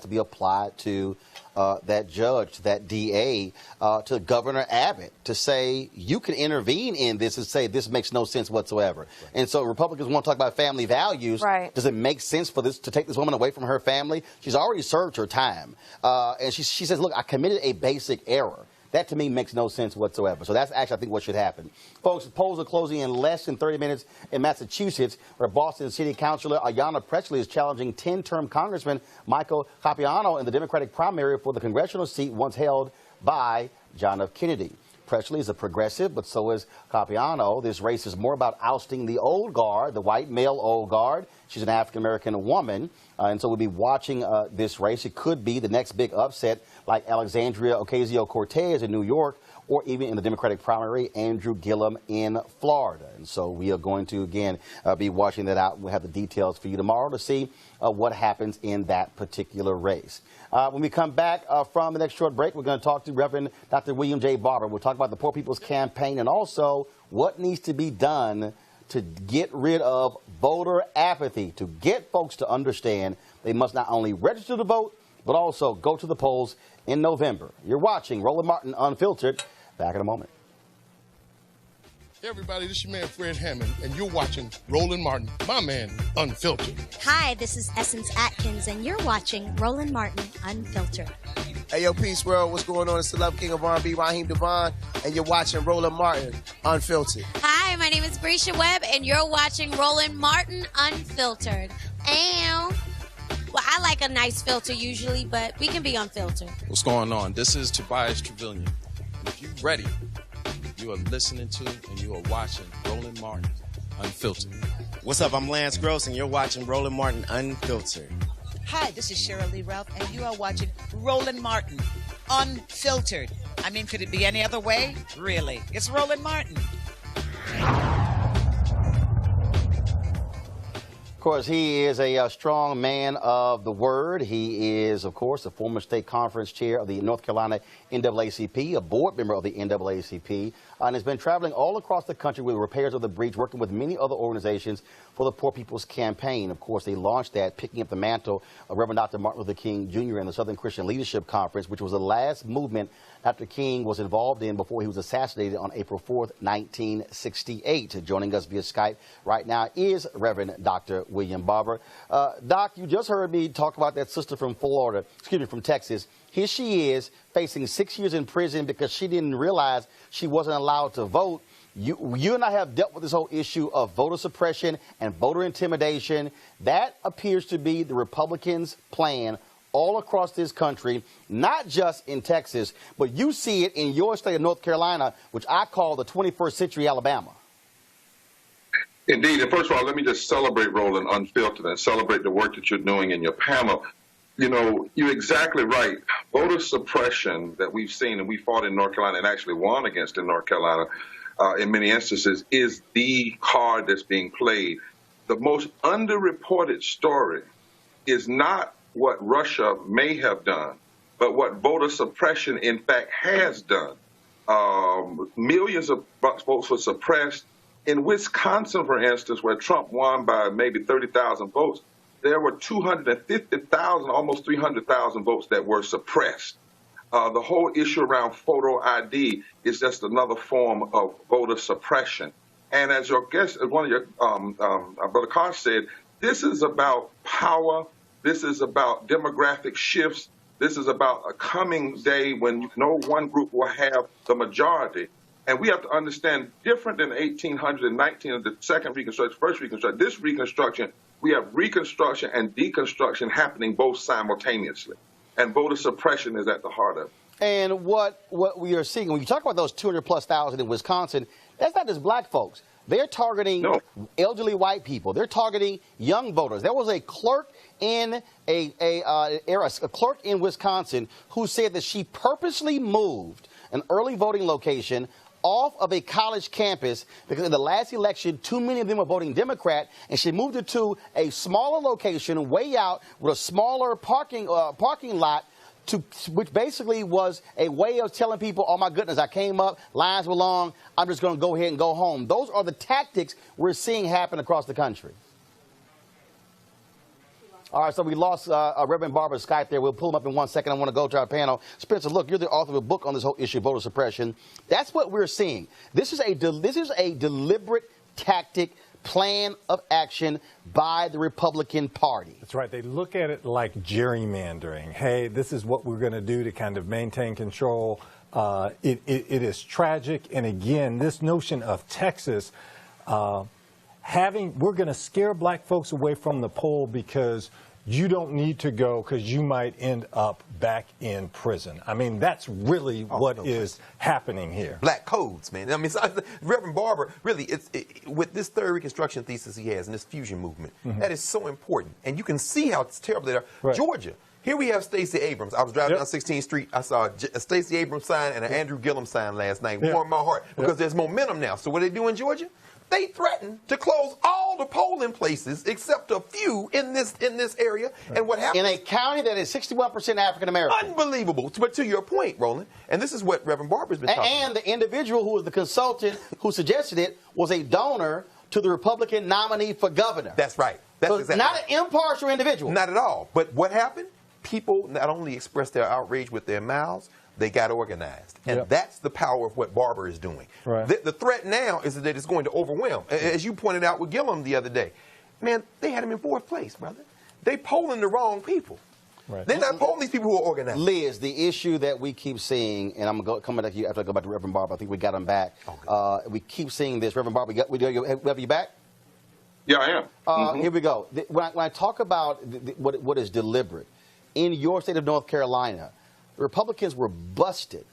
be applied to that judge, to that DA, to Governor Abbott, to say you can intervene in this and say this makes no sense whatsoever. Right. And so Republicans want to talk about family values. Right. Does it make sense for this to take this woman away from her family? She's already served her time, and she says, "Look, I committed a basic error." That, to me, makes no sense whatsoever. So that's actually, I think, what should happen. Folks, the polls are closing in less than 30 minutes in Massachusetts, where Boston City Councilor Ayanna Pressley is challenging 10-term Congressman Michael Capuano in the Democratic primary for the congressional seat once held by John F. Kennedy. Pressley is a progressive, but so is Capuano. This race is more about ousting the old guard, the white male old guard. She's an African-American woman, and so we'll be watching this race. It could be the next big upset, like Alexandria Ocasio-Cortez in New York, or even in the Democratic primary, Andrew Gillum in Florida. And so we are going to, again, be watching that out. We'll have the details for you tomorrow to see what happens in that particular race. When we come back from the next short break, we're going to talk to Rev Dr. William J. Barber. We'll talk about the Poor People's Campaign and also what needs to be done to get rid of voter apathy, to get folks to understand they must not only register to vote, but also go to the polls in November. You're watching Roland Martin Unfiltered. Back in a moment. Hey everybody, this is your man Fred Hammond, and you're watching Roland Martin, my man, Unfiltered. Hi, this is Essence Atkins, and you're watching Roland Martin Unfiltered. Hey, yo, Peace World, what's going on? It's the Love King of R&B, Raheem Devon, and you're watching Roland Martin Unfiltered. Hi, my name is Brescia Webb, and you're watching Roland Martin Unfiltered. Ow. Well, I like a nice filter usually, but we can be unfiltered. What's going on? This is Tobias Trevelyan. If you're ready, you are listening to and you are watching Roland Martin Unfiltered. What's up? I'm Lance Gross, and you're watching Roland Martin Unfiltered. Hi, this is Cheryl Lee Ralph, and you are watching Roland Martin Unfiltered. I mean, could it be any other way? Really? It's Roland Martin. Of course, he is a strong man of the word. He is, of course, a former state conference chair of the North Carolina NAACP, a board member of the NAACP, and has been traveling all across the country with repairs of the breach, working with many other organizations for the Poor People's Campaign. Of course, they launched that, picking up the mantle of Rev Dr. Martin Luther King Jr. and the Southern Christian Leadership Conference, which was the last movement Dr. King was involved in before he was assassinated on April 4th, 1968. Joining us via Skype right now is Rev Dr. William Barber. Doc, you just heard me talk about that sister from from Texas. Here she is facing 6 years in prison because she didn't realize she wasn't allowed to vote. You and I have dealt with this whole issue of voter suppression and voter intimidation. That appears to be the Republicans' plan all across this country, not just in Texas, but you see it in your state of North Carolina, which I call the 21st century Alabama. Indeed. And first of all, let me just celebrate Roland Unfiltered and celebrate the work that you're doing in your panel. You know, you're exactly right. Voter suppression that we've seen and we fought in North Carolina and actually won against in North Carolina in many instances is the card that's being played. The most underreported story is not what Russia may have done, but what voter suppression in fact has done. Millions of votes were suppressed. In Wisconsin, for instance, where Trump won by maybe 30,000 votes, there were 250,000, almost 300,000 votes that were suppressed. The whole issue around photo ID is just another form of voter suppression. And as your guest, one of your, Brother Carr said, this is about power. This is about demographic shifts. This is about a coming day when no one group will have the majority. And we have to understand, different than 1819, the second Reconstruction, first Reconstruction, this Reconstruction, we have Reconstruction and Deconstruction happening both simultaneously. And voter suppression is at the heart of it. And what we are seeing, when you talk about those 200,000+ in Wisconsin, that's not just black folks. They're targeting elderly white people. They're targeting young voters. There was a clerk in a clerk in Wisconsin who said that she purposely moved an early voting location off of a college campus because in the last election, too many of them were voting Democrat, and she moved it to a smaller location way out with a smaller parking lot, which basically was a way of telling people, oh, my goodness, I came up, lines were long, I'm just going to go ahead and go home. Those are the tactics we're seeing happen across the country. All right, so we lost Reverend Barber's Skype there. We'll pull him up in 1 second. I want to go to our panel. Spencer, look, you're the author of a book on this whole issue of voter suppression. That's what we're seeing. This is a deliberate tactic, plan of action by the Republican Party. That's right. They look at it like gerrymandering. Hey, this is what we're going to do to kind of maintain control. It is tragic. And again, this notion of Texas we're going to scare black folks away from the poll because you don't need to go because you might end up back in prison. I mean, that's really what is happening here. Black codes, man. I mean, Reverend Barber, really, with this third Reconstruction thesis he has and this fusion movement, that is so important. And you can see how it's terrible there. Right. Georgia. Here we have Stacey Abrams. I was driving down 16th Street. I saw a Stacey Abrams sign and an Andrew Gillum sign last night. Warmed my heart because there's momentum now. So what do they do in Georgia? They threatened to close all the polling places except a few in this area. And what happened? In a county that is 61% African American. Unbelievable. But to your point, Roland, and this is what Reverend Barber's been talking about. And the individual who was the consultant who suggested it was a donor to the Republican nominee for governor. That's right. That's so exactly not an impartial individual. Not at all. But what happened? People not only expressed their outrage with their mouths, they got organized. And that's the power of what Barber is doing. Right. The threat now is that it's going to overwhelm. As you pointed out with Gillum the other day, man, they had him in 4th place, brother. They polling the wrong people. Right. They're not polling these people who are organized. Liz, the issue that we keep seeing, and I'm going to come back to you after I go back to Reverend Barber. I think we got him back. Okay. We keep seeing this. Reverend Barber, we have you back? Yeah, I am. Here we go. When I talk about what is deliberate, in your state of North Carolina, Republicans were busted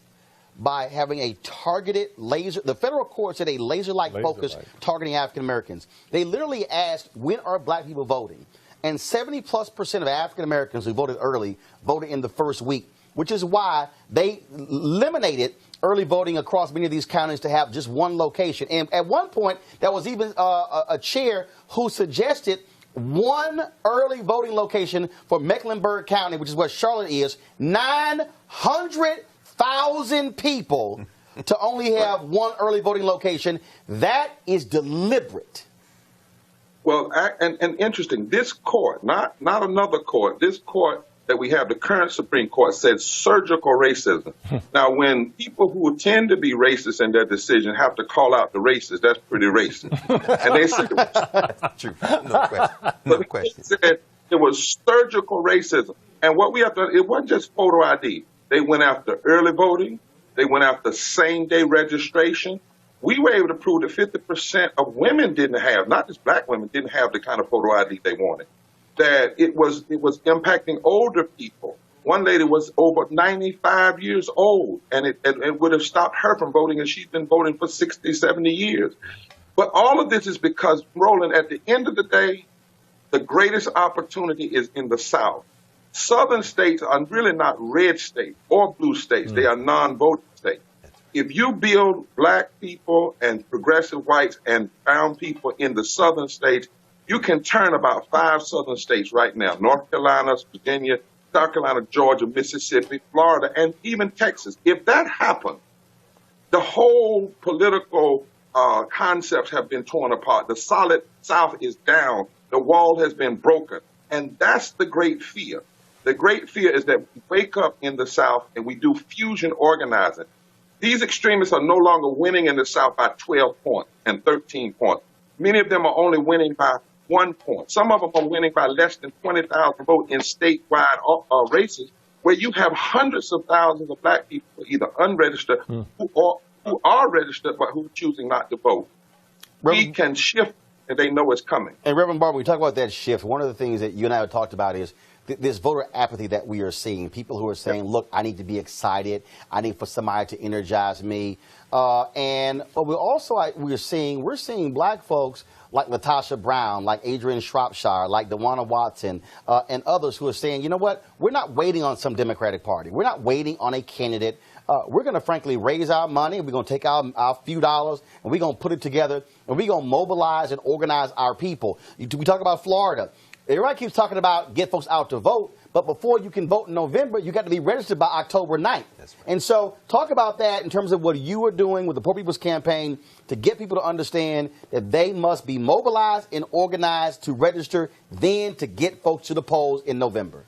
by having a targeted laser. The federal court said a laser-like focus targeting African Americans. They literally asked, when are black people voting? And 70+% of African Americans who voted early voted in the first week, which is why they eliminated early voting across many of these counties to have just one location. And at one point, there was even a chair who suggested one early voting location for Mecklenburg County, which is where Charlotte is, 900,000 people to only have one early voting location. That is deliberate. Well, and interesting, this court, not another court, this court that we have, the current Supreme Court, said surgical racism. Now, when people who tend to be racist in their decision have to call out the racist, that's pretty racist. And they said it was true. No question. No question. They said it was surgical racism. And what we have to, it wasn't just photo ID. They went after early voting. They went after same-day registration. We were able to prove that 50% of women didn't have, not just black women, didn't have the kind of photo ID they wanted. That it was impacting older people. One lady was over 95 years old, and it would have stopped her from voting, and she's been voting for 60, 70 years. But all of this is because, Roland, at the end of the day, the greatest opportunity is in the South. Southern states are really not red states or blue states. They are non-voting states. If you build black people and progressive whites and brown people in the southern states, you can turn about 5 southern states right now, North Carolina, Virginia, South Carolina, Georgia, Mississippi, Florida, and even Texas. If that happened, the whole political concepts have been torn apart. The solid South is down. The wall has been broken. And that's the great fear. The great fear is that we wake up in the South and we do fusion organizing. These extremists are no longer winning in the South by 12 points and 13 points. Many of them are only winning by 1 point. Some of them are winning by less than 20,000 votes in statewide races where you have hundreds of thousands of black people either unregistered who are registered but who are choosing not to vote. We can shift and they know it's coming. And Reverend Barber, we talk about that shift. One of the things that you and I have talked about is this voter apathy that we are seeing. People who are saying, look, I need to be excited. I need for somebody to energize me. But we're seeing black folks like Latasha Brown, like Adrian Shropshire, like DeWanna Watson, and others who are saying, you know what, we're not waiting on some Democratic Party. We're not waiting on a candidate. We're going to, frankly, raise our money. We're going to take our few dollars, and we're going to put it together, and we're going to mobilize and organize our people. We talk about Florida. Everybody keeps talking about get folks out to vote, but before you can vote in November, you got to be registered by October 9th. Right. And so talk about that in terms of what you are doing with the Poor People's Campaign to get people to understand that they must be mobilized and organized to register, then to get folks to the polls in November.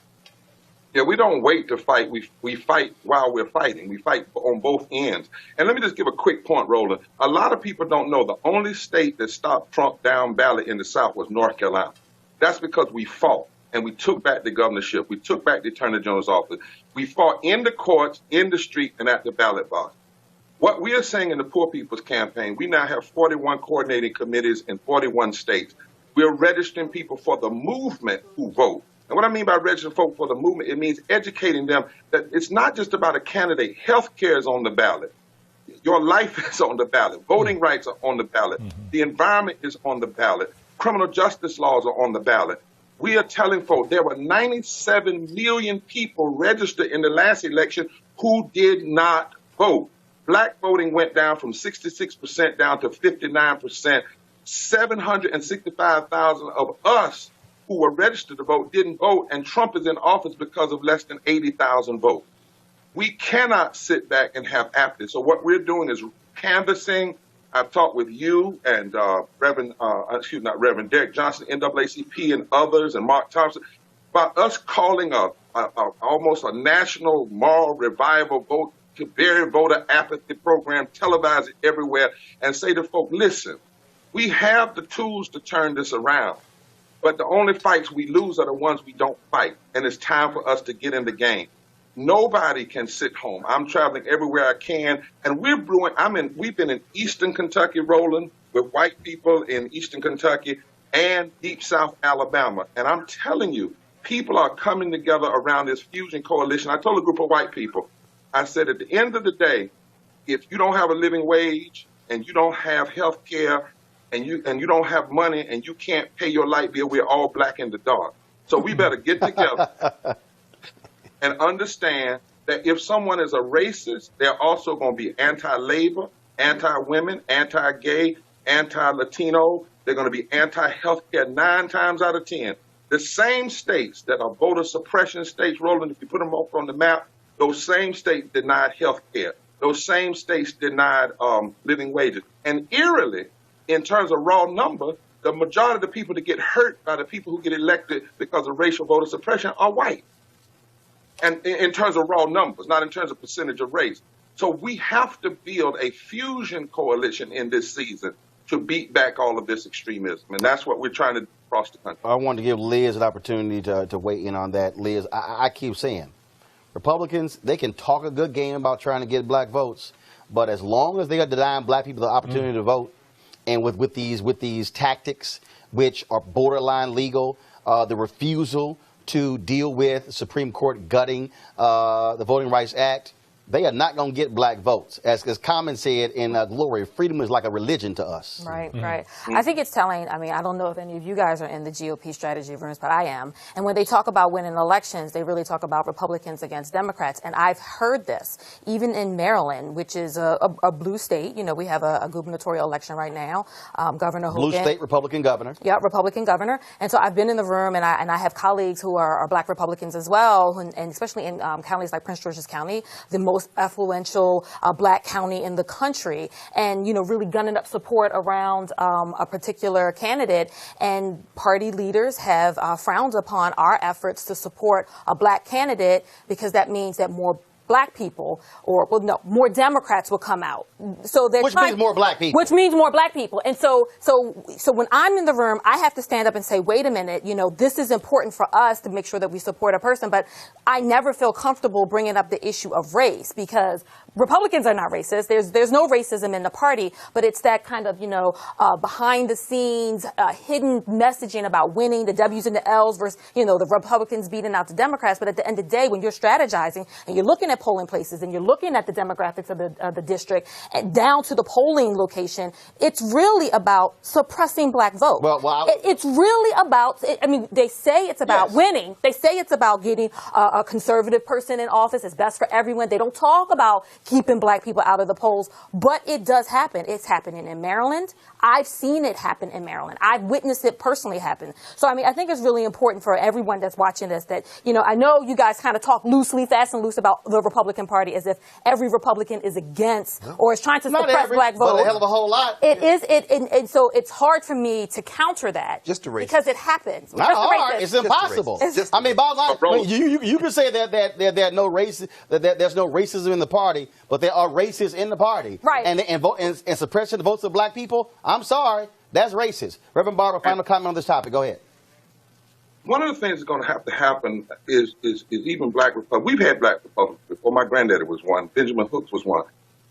Yeah, we don't wait to fight. We fight while we're fighting. We fight on both ends. And let me just give a quick point, Roland. A lot of people don't know the only state that stopped Trump down ballot in the South was North Carolina. That's because we fought, and we took back the governorship. We took back the Attorney General's office. We fought in the courts, in the street, and at the ballot box. What we are saying in the Poor People's Campaign, we now have 41 coordinating committees in 41 states. We're registering people for the movement who vote. And what I mean by registering folk for the movement, it means educating them that it's not just about a candidate. Health care is on the ballot. Your life is on the ballot. Voting rights are on the ballot. The environment is on the ballot. Criminal justice laws are on the ballot. We are telling folks there were 97 million people registered in the last election who did not vote. Black voting went down from 66% down to 59%. 765,000 of us who were registered to vote didn't vote, and Trump is in office because of less than 80,000 votes. We cannot sit back and have apathy. So what we're doing is canvassing. I've talked with you and Reverend Derek Johnson, NAACP, and others, and Mark Thompson, about us calling almost a national moral revival vote to bury voter apathy program, televise it everywhere, and say to folks, listen, we have the tools to turn this around, but the only fights we lose are the ones we don't fight, and it's time for us to get in the game. Nobody can sit home. I'm traveling everywhere I can, and we've been in Eastern Kentucky, Roland, with white people in Eastern Kentucky and Deep South Alabama. And I'm telling you, people are coming together around this fusion coalition. I told a group of white people, I said, at the end of the day, if you don't have a living wage and you don't have health care and you don't have money and you can't pay your light bill, we're all black in the dark. So we better get together and understand that if someone is a racist, they're also going to be anti-labor, anti-women, anti-gay, anti-Latino. They're going to be anti-healthcare 9 times out of 10. The same states that are voter suppression states, Roland, if you put them up on the map, those same states denied healthcare. Those same states denied living wages. And eerily, in terms of raw number, the majority of the people that get hurt by the people who get elected because of racial voter suppression are white. And in terms of raw numbers, not in terms of percentage of race. So we have to build a fusion coalition in this season to beat back all of this extremism. And that's what we're trying to do across the country. I wanted to give Liz an opportunity to weigh in on that. Liz, I keep saying, Republicans, they can talk a good game about trying to get black votes, but as long as they are denying black people the opportunity to vote, and with these tactics, which are borderline legal, the refusal to deal with Supreme Court gutting the Voting Rights Act, they are not going to get black votes. As Common said in Glory, freedom is like a religion to us. Right, right. I think it's telling. I mean, I don't know if any of you guys are in the GOP strategy rooms, but I am. And when they talk about winning elections, they really talk about Republicans against Democrats. And I've heard this, even in Maryland, which is a blue state. You know, we have a gubernatorial election right now. Governor Hogan. Blue state, Republican governor. Yeah, Republican governor. And so I've been in the room, and I have colleagues who are black Republicans as well, and especially in counties like Prince George's County, the most affluential black county in the country, and really gunning up support around a particular candidate. And party leaders have frowned upon our efforts to support a black candidate because that means that more black people, or well, no, more Democrats will come out. So which means more black people. Which means more black people. And so when I'm in the room, I have to stand up and say, wait a minute, this is important for us to make sure that we support a person. But I never feel comfortable bringing up the issue of race, because Republicans are not racist. There's no racism in the party, but it's that kind of, behind the scenes, hidden messaging about winning, the W's and the L's versus, the Republicans beating out the Democrats. But at the end of the day, when you're strategizing and you're looking at polling places and you're looking at the demographics of the district and down to the polling location, it's really about suppressing black vote. It's really about, they say it's about winning. They say it's about getting a conservative person in office. It's best for everyone. They don't talk about keeping black people out of the polls, but it does happen. It's happening in Maryland. I've seen it happen in Maryland. I've witnessed it personally happen. So, I think it's really important for everyone that's watching this that, I know you guys kind of talk loosely, fast and loose about the Republican Party as if every Republican is against or is trying to suppress black vote. But a hell of a whole lot. It is, and so it's hard for me to counter that. Just a racist. Because it happens. Not hard. It's impossible. Bottom line, you can say that there's no racism in the party, but there are racists in the party. Right. And suppression of votes of black people, I'm sorry, that's racist. Reverend Barber, final comment on this topic. Go ahead. One of the things that's going to have to happen is even black Republicans. We've had black Republicans before. My granddaddy was one. Benjamin Hooks was one.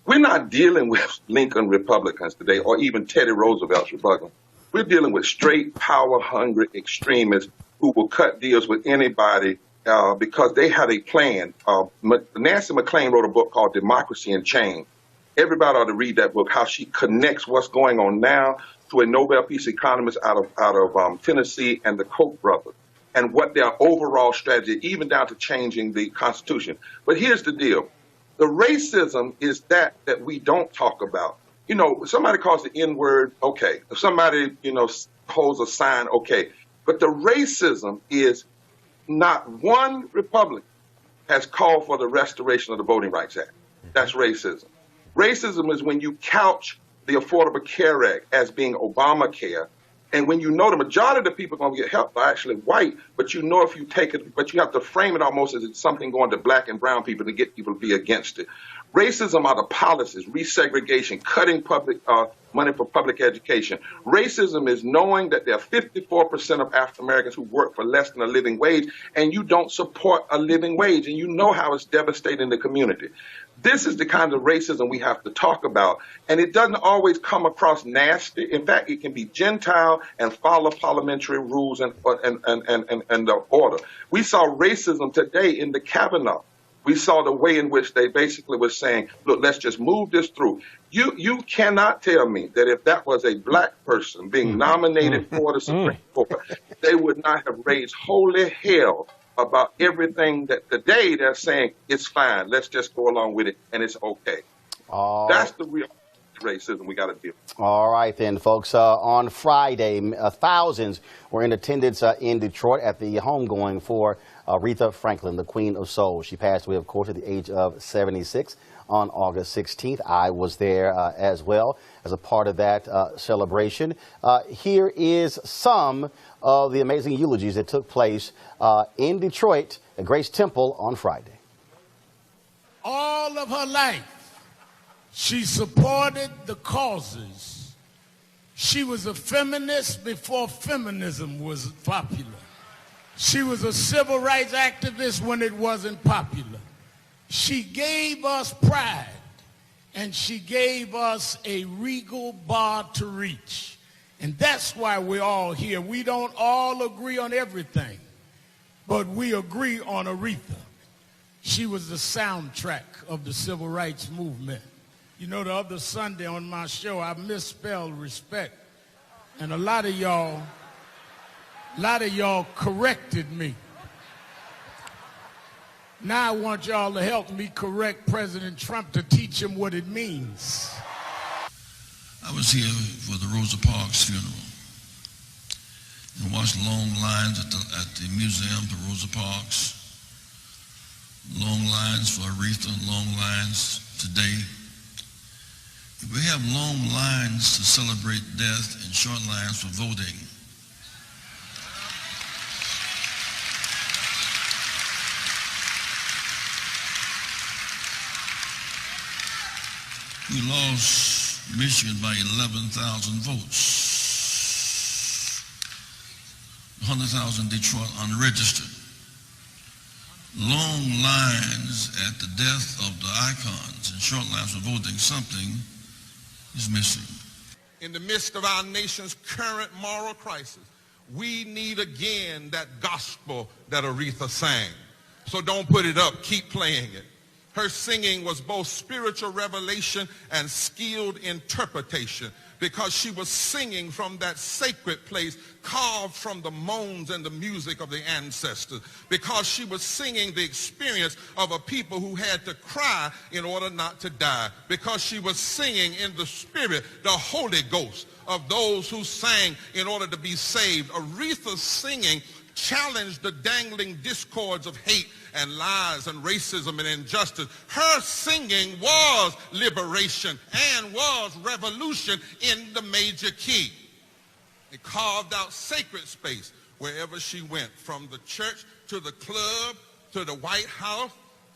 We're not dealing with Lincoln Republicans today or even Teddy Roosevelt's Republicans. We're dealing with straight power-hungry extremists who will cut deals with anybody because they had a plan. Nancy McLean wrote a book called Democracy in Chains. Everybody ought to read that book, how she connects what's going on now to a Nobel Peace economist out of Tennessee and the Koch brothers, and what their overall strategy, even down to changing the Constitution. But here's the deal. The racism is that we don't talk about. Somebody calls the N-word, okay. If somebody, holds a sign, okay. But the racism is not one Republican has called for the restoration of the Voting Rights Act. That's racism. Racism is when you couch the Affordable Care Act as being Obamacare, and when the majority of the people going to get help are actually white, but if you take it, but you have to frame it almost as it's something going to black and brown people to get people to be against it. Racism are the policies, resegregation, cutting public money for public education. Racism is knowing that there are 54% of African Americans who work for less than a living wage, and you don't support a living wage, and you know how it's devastating the community. This is the kind of racism we have to talk about, and it doesn't always come across nasty. In fact, it can be Gentile and follow parliamentary rules and the order. We saw racism today in the Kavanaugh. We saw the way in which they basically were saying, look, let's just move this through. You cannot tell me that if that was a black person being nominated for the Supreme Court, they would not have raised holy hell about everything that today they're saying it's fine. Let's just go along with it and it's okay. That's the real racism we got to deal with. All right then, folks. On Friday, thousands were in attendance in Detroit at the homegoing for Aretha Franklin, the Queen of Soul. She passed away, of course, at the age of 76 on August 16th. I was there as well as a part of that celebration. Here is some of the amazing eulogies that took place in Detroit at Grace Temple on Friday. All of her life, she supported the causes. She was a feminist before feminism was popular. She was a civil rights activist when it wasn't popular. She gave us pride, and she gave us a regal bar to reach. And that's why we're all here. We don't all agree on everything, but we agree on Aretha. She was the soundtrack of the civil rights movement. The other Sunday on my show, I misspelled respect. And a lot of y'all corrected me. Now I want y'all to help me correct President Trump to teach him what it means. I was here for the Rosa Parks funeral and watched long lines at the museum for Rosa Parks, long lines for Aretha, long lines today. We have long lines to celebrate death and short lines for voting. We lost Michigan by 11,000 votes. 100,000 Detroit unregistered. Long lines at the death of the icons and short lines for voting. Something is missing. In the midst of our nation's current moral crisis, we need again that gospel that Aretha sang. So don't put it up, keep playing it. Her singing was both spiritual revelation and skilled interpretation, because she was singing from that sacred place carved from the moans and the music of the ancestors, because she was singing the experience of a people who had to cry in order not to die, because she was singing in the spirit, the Holy Ghost of those who sang in order to be saved. Aretha's singing challenged the dangling discords of hate and lies and racism and injustice. Her singing was liberation and was revolution in the major key. It carved out sacred space wherever she went, from the church to the club to the White House.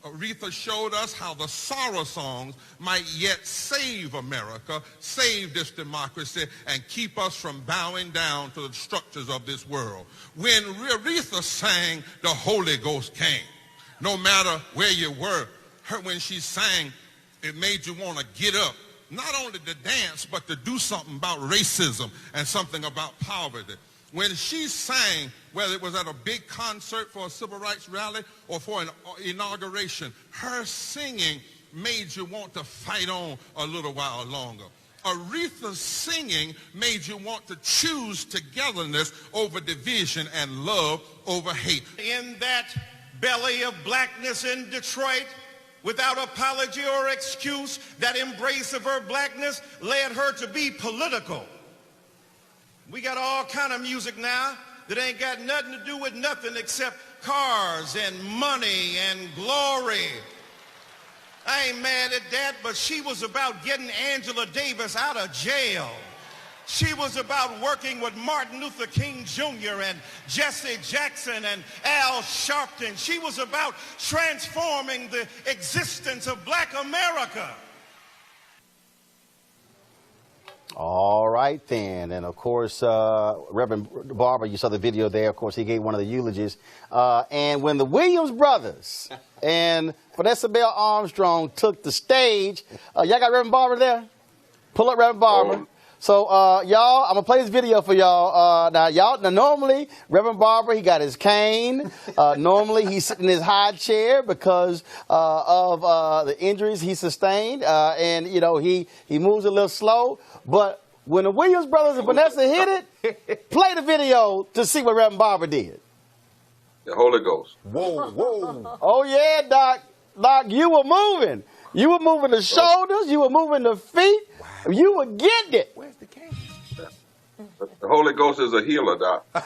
Aretha showed us how the sorrow songs might yet save America, save this democracy, and keep us from bowing down to the structures of this world. When Aretha sang, the Holy Ghost came. No matter where you were, when she sang, it made you want to get up, not only to dance, but to do something about racism and something about poverty. When she sang, whether it was at a big concert for a civil rights rally or for an inauguration, her singing made you want to fight on a little while longer. Aretha's singing made you want to choose togetherness over division and love over hate. In that belly of blackness in Detroit, without apology or excuse, that embrace of her blackness led her to be political. We got all kind of music now that ain't got nothing to do with nothing except cars and money and glory. I ain't mad at that, but she was about getting Angela Davis out of jail. She was about working with Martin Luther King Jr. and Jesse Jackson and Al Sharpton. She was about transforming the existence of Black America. All right, then. And, of course, Reverend Barber, you saw the video there. Of course, he gave one of the eulogies. And when the Williams brothers and Vanessa Bell Armstrong took the stage, y'all got Reverend Barber there? Pull up Reverend Barber. So, y'all, I'm going to play this video for y'all. Now, normally, Reverend Barber, he got his cane. Normally, he's sitting in his high chair because of the injuries he sustained. And, you know, he moves a little slow. But when the Williams brothers and Vanessa hit it, play the video to see what Reverend Barber did. The Holy Ghost. Whoa, whoa. Oh, yeah, Doc. Doc, you were moving. You were moving the shoulders. You were moving the feet. Wow. You were getting it. Where's the cane? The Holy Ghost is a healer, Doc. The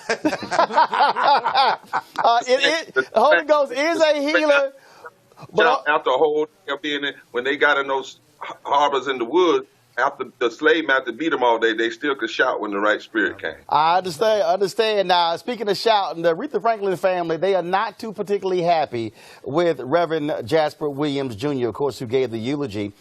Holy Ghost is a healer. But after a whole day of being in, when they got in those harbors in the woods, after the slave master beat them all day, they still could shout when the right spirit came. I understand. Now, speaking of shouting, the Aretha Franklin family, they are not too particularly happy with Reverend Jasper Williams, Jr., of course, who gave the eulogy.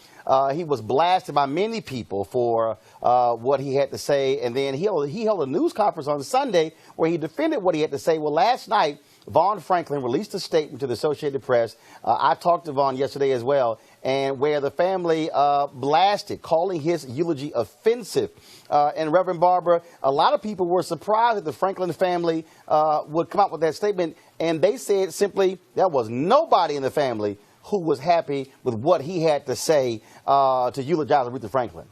He was blasted by many people for what he had to say, and then he held a news conference on Sunday where he defended what he had to say. Well, last night, Vaughn Franklin released a statement to the Associated Press. I talked to Vaughn yesterday as well, and where the family blasted, calling his eulogy offensive. And Reverend Barber, a lot of people were surprised that the Franklin family would come out with that statement, and they said simply there was nobody in the family who was happy with what he had to say to eulogize Aretha Franklin.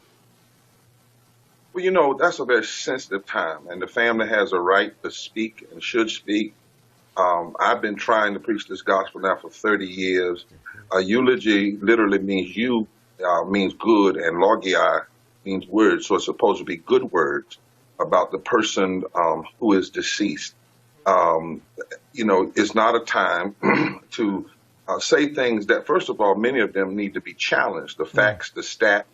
Well, you know, that's a very sensitive time, and the family has a right to speak and should speak. I've been trying to preach this gospel now for 30 years. A eulogy literally means means good, and logia means words, so it's supposed to be good words about the person who is deceased. You know, it's not a time to say things that, first of all, many of them need to be challenged. The facts, the stat,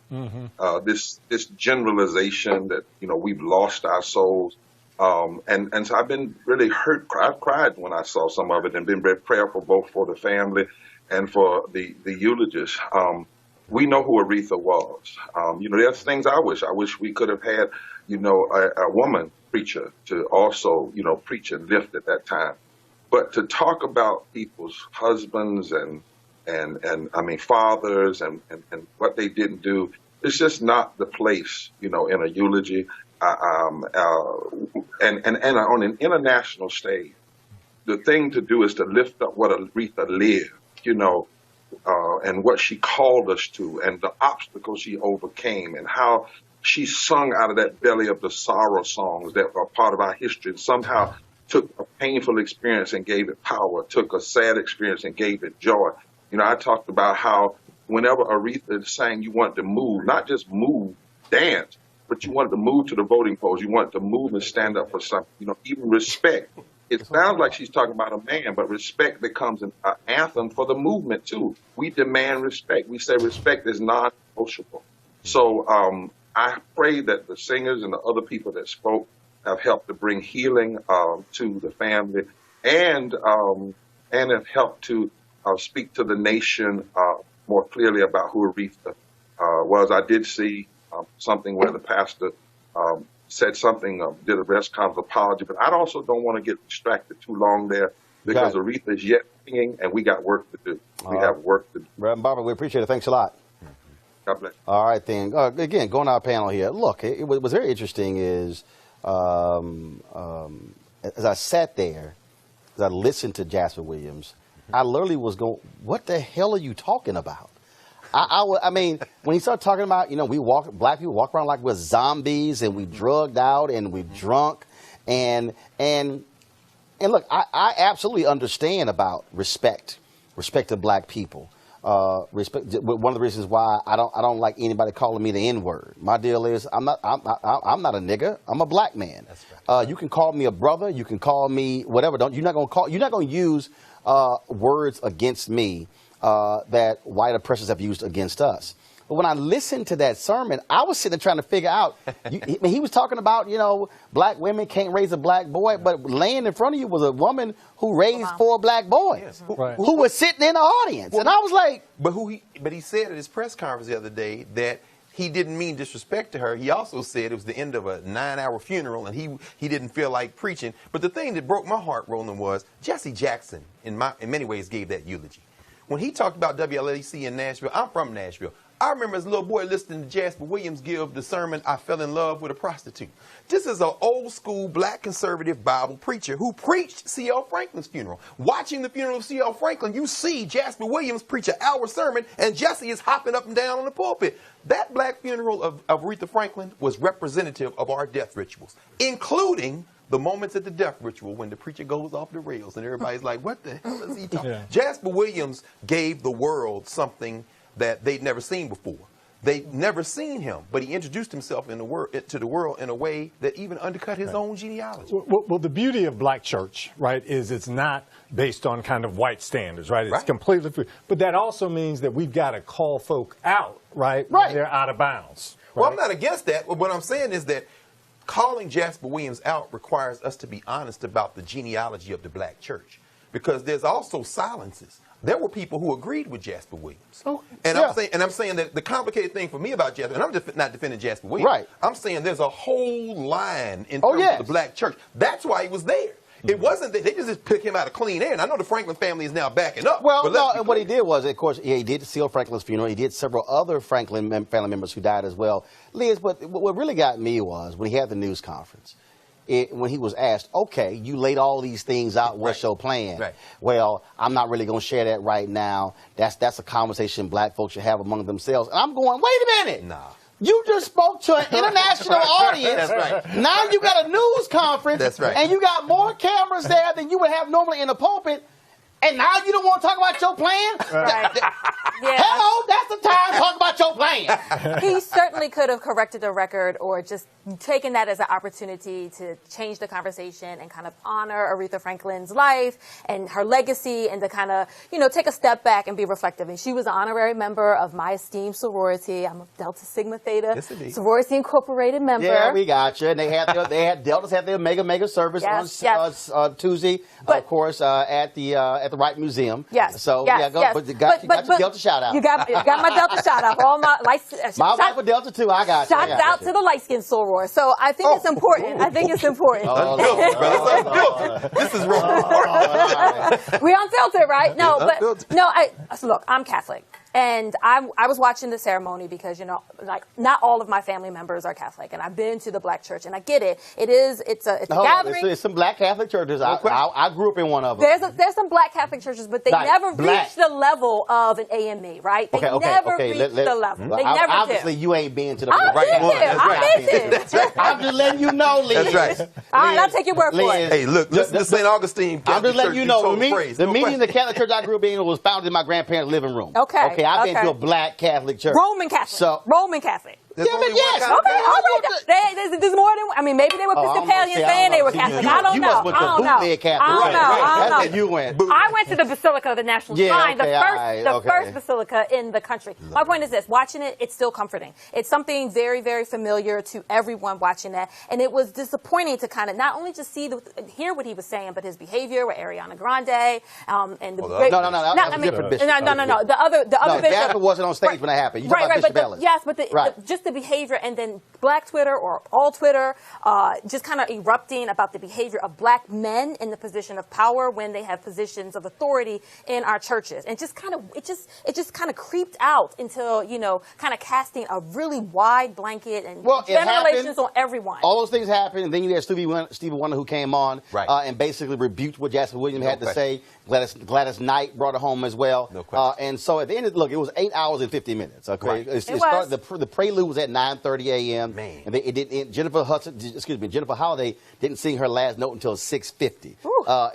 this generalization that, you know, we've lost our souls. And so I've been really hurt. I've cried when I saw some of it and been very prayerful both for the family and for the eulogists. we know who Aretha was. There's things I wish we could have had, a woman preacher to also, preach and lift at that time. But to talk about people's husbands and fathers and what they didn't do, it's just not the place, in a eulogy. And on an international stage, the thing to do is to lift up what Aretha lived, and what she called us to, and the obstacles she overcame, and how she sung out of that belly of the sorrow songs that are part of our history, and somehow took a painful experience and gave it power, took a sad experience and gave it joy. I talked about how whenever Aretha sang, you wanted to move, not just move, dance, but you wanted to move to the voting polls. You wanted to move and stand up for something, even respect. It sounds like she's talking about a man, but respect becomes an anthem for the movement, too. We demand respect. We say respect is non-negotiable. So I pray that the singers and the other people that spoke have helped to bring healing to the family and have helped to speak to the nation more clearly about who Aretha was. I did see something where the pastor said something, did a press conference apology, but I also don't want to get distracted too long there because Aretha is yet singing and we got work to do. We have work to do. Rev Barber, we appreciate it. Thanks a lot. God bless. All right, then. Again, going to our panel here. Look, what was very interesting is as I sat there, as I listened to Jasper Williams, I literally was going, what the hell are you talking about? I mean, when he started talking about, black people walk around like we're zombies and we drugged out and we drunk and look, I absolutely understand about respect to black people. Respect. One of the reasons why I don't like anybody calling me the N-word. My deal is I'm not a nigga. I'm a black man. That's right. You can call me a brother. You can call me whatever. You're not going to use words against me that white oppressors have used against us. But when I listened to that sermon, I was sitting there trying to figure out, he was talking about, black women can't raise a black boy, but laying in front of you was a woman who raised 4 black boys who was sitting in the audience. And I was like... But he said at his press conference the other day that he didn't mean disrespect to her. He also said it was the end of a 9-hour funeral and he didn't feel like preaching. But the thing that broke my heart, Roland, was Jesse Jackson, in many ways, gave that eulogy. When he talked about WLAC in Nashville, I'm from Nashville. I remember as a little boy listening to Jasper Williams give the sermon, I Fell in Love with a Prostitute. This is an old school black conservative Bible preacher who preached C.L. Franklin's funeral. Watching the funeral of C.L. Franklin, you see Jasper Williams preach an hour sermon and Jesse is hopping up and down on the pulpit. That black funeral of Aretha Franklin was representative of our death rituals, including the moments at the death ritual when the preacher goes off the rails and everybody's like, what the hell is he talking? Jasper Williams gave the world something that they'd never seen before. They'd never seen him, but he introduced himself to the world in a way that even undercut his own genealogy. Well, the beauty of black church, right, is it's not based on kind of white standards, right? It's completely free. But that also means that we've got to call folk out, right? When they're out of bounds. Right? Well, I'm not against that. What I'm saying is that calling Jasper Williams out requires us to be honest about the genealogy of the black church, because there's also silences. There were people who agreed with Jasper Williams. And I'm saying that the complicated thing for me about Jasper, and I'm just not defending Jasper Williams. Right. I'm saying there's a whole line in terms of the black church. That's why he was there. It wasn't that they just picked him out of clean air. And I know the Franklin family is now backing up. Well, no, and what he did was, of course, he did C.L. Franklin's funeral. He did several other Franklin family members who died as well. Liz, but what really got me was when he had the news conference. When he was asked, okay, you laid all these things out, what's your plan? Well, I'm not really going to share that right now. That's a conversation black folks should have among themselves. And I'm going, wait a minute. You just spoke to an international audience. Now you got a news conference. And you got more cameras there than you would have normally in a pulpit. And now you don't want to talk about your plan? Hello, that's the time to talk about your plan. He certainly could have corrected the record or just taken that as an opportunity to change the conversation and kind of honor Aretha Franklin's life and her legacy and to kind of, take a step back and be reflective. And she was an honorary member of my esteemed sorority. I'm a Delta Sigma Theta Sorority Incorporated member. Yeah, we got you. And Deltas had their mega service on Tuesday, of course, at the Wright Museum. So, got your Delta shout out. You got my Delta shout out for all my light. My wife for Delta too. I got you. Shout out to the light skin soror. So I think it's important. I think it's important. This is wrong. We unfiltered, right? No, but no. So look, I'm Catholic. And I was watching the ceremony because, you know, like not all of my family members are Catholic, and I've been to the black church, and I get it. It's a gathering. There's some black Catholic churches. I grew up in one of them. There's some black Catholic churches, but they never reach the level of an AME, right? They never reach the level. They never do. Obviously, you ain't been to the right one. I've been to. That's right. I'm just letting you know, Liz. That's right. All right, I'll take your word for it. Hey, look, listen to St. Augustine Catholic I'm just letting Church, you know. the meeting in the Catholic church I grew up in was founded in my grandparents' living room. Okay. I've been to a black Catholic church. Roman Catholic. Roman Catholic. Yes. Okay, all right. There's more than. I mean, maybe they were Episcopalian saying they were Catholic. I don't know. That's where you went. I went to the Basilica of the National Shrine, the first basilica in the country. My point is this: watching it, it's still comforting. It's something very, very familiar to everyone watching that, and it was disappointing to kind of not only just hear what he was saying, but his behavior with Ariana Grande and the no. The other bishop. Jasper wasn't on stage when that happened. You talking about Bishop Ellis. Yes, but just the behavior, and then Black Twitter or all Twitter just kind of erupting about the behavior of black men in the position of power when they have positions of authority in our churches, and it just kind of creeped out until, you know, kind of casting a really wide blanket and generations on everyone. All those things happened, and then you had Stevie Wonder who came on and basically rebuked what Jasper Williams had to say. Gladys Knight brought it home as well. No question. And so at the end of it was 8 hours and 50 minutes. Okay, right. It started, the prelude was at 9:30 a.m. Man, and it didn't. Jennifer Holiday didn't sing her last note until 6:50.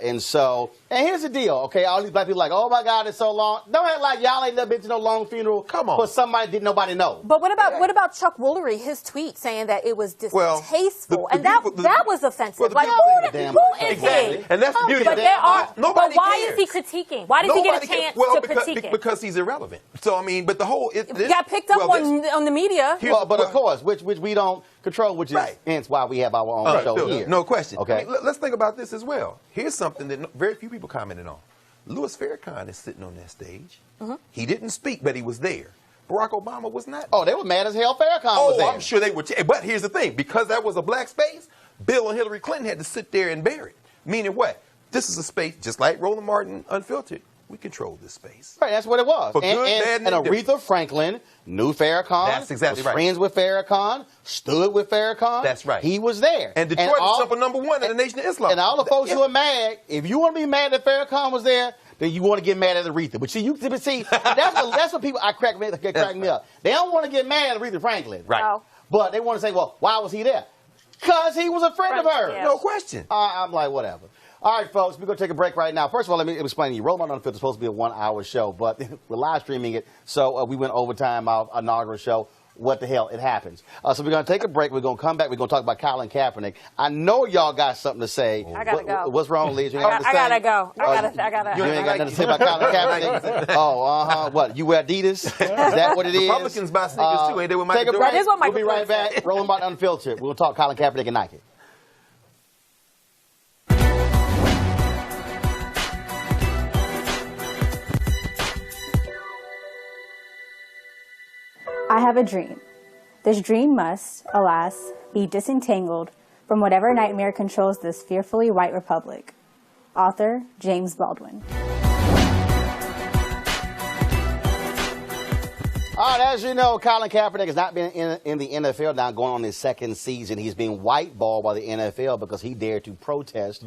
And here's the deal. Okay, all these black people are like, oh my God, it's so long. Don't act like y'all ain't never been to no long funeral. Come on, for somebody didn't nobody know. But what about Chuck Woolery? His tweet saying that it was distasteful, and that was offensive. Like who is he? And that's the beauty. But why is he critiquing? Why did he get a chance to critique it? Because he's irrelevant. So I mean, but the whole it got picked up on the media. But of course, which we don't control, which is hence why we have our own show here. No question. Okay, I mean, let's think about this as well. Here's something that very few people commented on. Louis Farrakhan is sitting on that stage. He didn't speak, but he was there. Barack Obama was not. Oh, they were mad as hell. Farrakhan was there. I'm sure they were. But here's the thing: because that was a black space, Bill and Hillary Clinton had to sit there and bear it. Meaning what? This is a space, just like Roland Martin Unfiltered. We control this space. Right, that's what it was. And Aretha Franklin knew Farrakhan. That's exactly was right. Friends with Farrakhan, stood with Farrakhan. That's right. He was there. And Detroit was up number one in the Nation of Islam. And all the folks who are mad, if you want to be mad that Farrakhan was there, then you want to get mad at Aretha. But see, that's what people crack me up. They don't want to get mad at Aretha Franklin. Right. No. But they want to say, well, why was he there? Because he was a friend of hers. Yeah. No question. I'm like, whatever. All right, folks, we're going to take a break right now. First of all, let me explain to you. Roland Martin Unfiltered is supposed to be a 1-hour show, but we're live streaming it, so we went overtime our inaugural show. What the hell? It happens. So we're going to take a break. We're going to come back. We're going to talk about Colin Kaepernick. I know y'all got something to say. I got to go. What's wrong, Liz? I got to go. I got to. You ain't got nothing to say about Colin Kaepernick? What? You wear Adidas? Is that what it is? Republicans buy sneakers too, ain't they? Take a break. We'll be right back. Roland Martin Unfiltered. We'll talk Colin Kaepernick and Nike. I have a dream. This dream must, alas, be disentangled from whatever nightmare controls this fearfully white republic. Author, James Baldwin. All right, as you know, Colin Kaepernick has not been in the NFL now, going on his second season. He's being whiteballed by the NFL because he dared to protest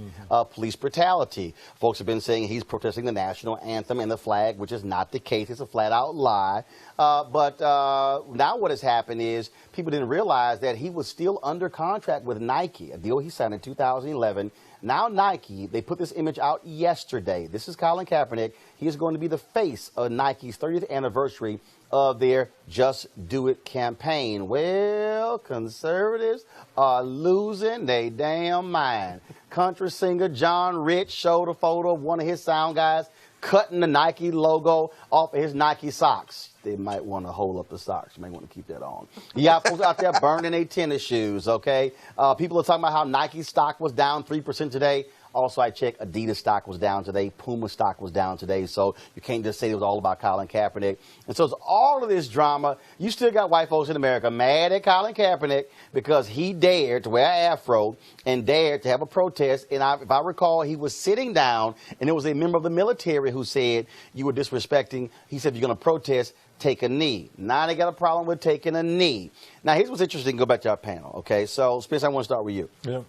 police brutality. Folks have been saying he's protesting the national anthem and the flag, which is not the case. It's a flat-out lie. But now what has happened is people didn't realize that he was still under contract with Nike, a deal he signed in 2011. Now Nike, they put this image out yesterday. This is Colin Kaepernick. He is going to be the face of Nike's 30th anniversary of their Just Do It campaign. Well, conservatives are losing their damn mind. Country singer John Rich showed a photo of one of his sound guys cutting the Nike logo off of his Nike socks. They might want to hold up the socks. You may want to keep that on. You got folks out there burning their tennis shoes, okay? People are talking about how Nike stock was down 3% today. Also, I checked, Adidas stock was down today. Puma stock was down today. So you can't just say it was all about Colin Kaepernick. And so it's all of this drama. You still got white folks in America mad at Colin Kaepernick because he dared to wear an afro and dared to have a protest. And if I recall, he was sitting down, and there was a member of the military who said, you were disrespecting. He said, if you're going to protest, take a knee. Now they got a problem with taking a knee. Now, here's what's interesting. Go back to our panel, okay? So, Spence, I want to start with you. Yeah.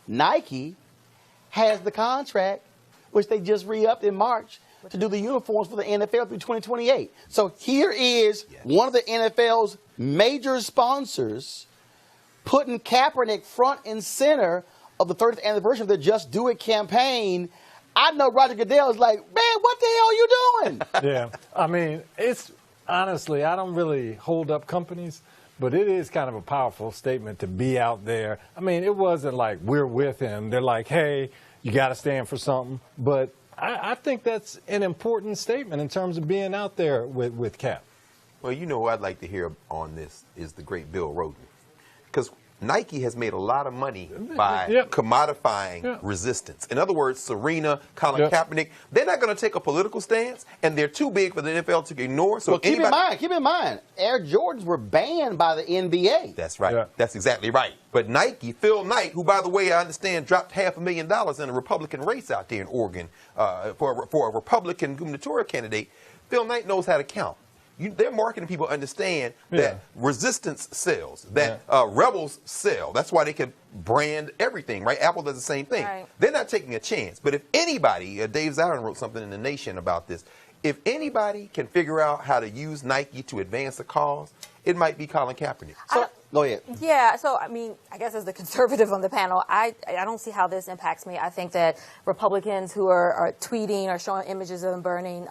Nike has the contract, which they just re-upped in March, to do the uniforms for the NFL through 2028. So here is one of the NFL's major sponsors putting Kaepernick front and center of the 30th anniversary of the Just Do It campaign. I know Roger Goodell is like, man, what the hell are you doing? Yeah, I mean, it's honestly, I don't really hold up companies, but it is kind of a powerful statement to be out there. I mean, it wasn't like we're with him. They're like, hey, you got to stand for something. But I think that's an important statement in terms of being out there with Cap. Well, you know who I'd like to hear on this is the great Bill Roden. Because Nike has made a lot of money by commodifying resistance. In other words, Serena, Colin Kaepernick, they're not going to take a political stance, and they're too big for the NFL to ignore. So well, keep in mind, Air Jordans were banned by the NBA. That's right. Yeah. That's exactly right. But Nike, Phil Knight, who, by the way, I understand dropped $500,000 in a Republican race out there in Oregon for a Republican gubernatorial candidate, Phil Knight knows how to count. Their marketing people understand that resistance sells, that rebels sell. That's why they can brand everything, right? Apple does the same thing. Right. They're not taking a chance. But if anybody, Dave Zirin wrote something in The Nation about this, if anybody can figure out how to use Nike to advance a cause, it might be Colin Kaepernick. So, go ahead. Yeah, so, I mean, I guess as the conservative on the panel, I don't see how this impacts me. I think that Republicans who are tweeting or showing images of them burning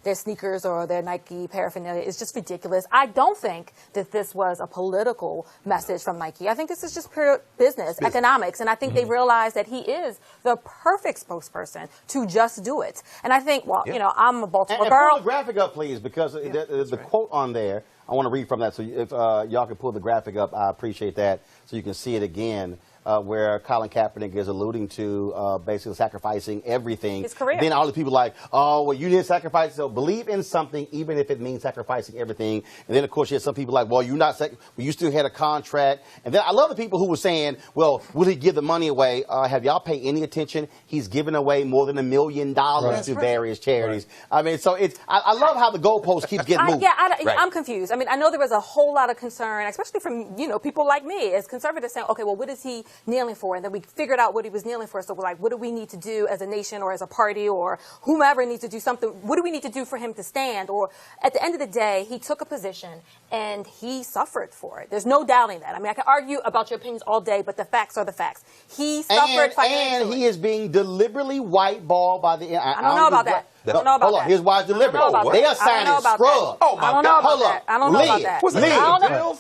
their sneakers or their Nike paraphernalia is just ridiculous. I don't think that this was a political message from Nike. I think this is just pure business, economics, and I think they realize that he is the perfect spokesperson to just do it. And I think, well, you know, I'm a Baltimore girl. Pull the graphic up, please, because the quote on there, I want to read from that. So if y'all can pull the graphic up, I appreciate that, so you can see it again, where Colin Kaepernick is alluding to basically sacrificing everything. His career. Then all the people like, oh, well, you didn't sacrifice. So believe in something, even if it means sacrificing everything. And then, of course, you have some people like, well, you still had a contract. And then I love the people who were saying, well, will he give the money away? Have y'all paid any attention? He's given away more than $1 million to various charities. Right. I mean, so I love how the goalpost keeps getting moved. I'm confused. I mean, I know there was a whole lot of concern, especially from, you know, people like me as conservatives saying, okay, well, what is he kneeling for? And then we figured out what he was kneeling for. So we're like, what do we need to do as a nation or as a party or whomever needs to do something? What do we need to do for him to stand? Or at the end of the day, he took a position and he suffered for it. There's no doubting that. I mean, I can argue about your opinions all day, but the facts are the facts. He suffered financially. And he is being deliberately whiteballed by the... I don't know about that. I don't know about hold on, here's why it's deliberate. They are signing scrubs. Oh, my God. Hold on. I don't know about that.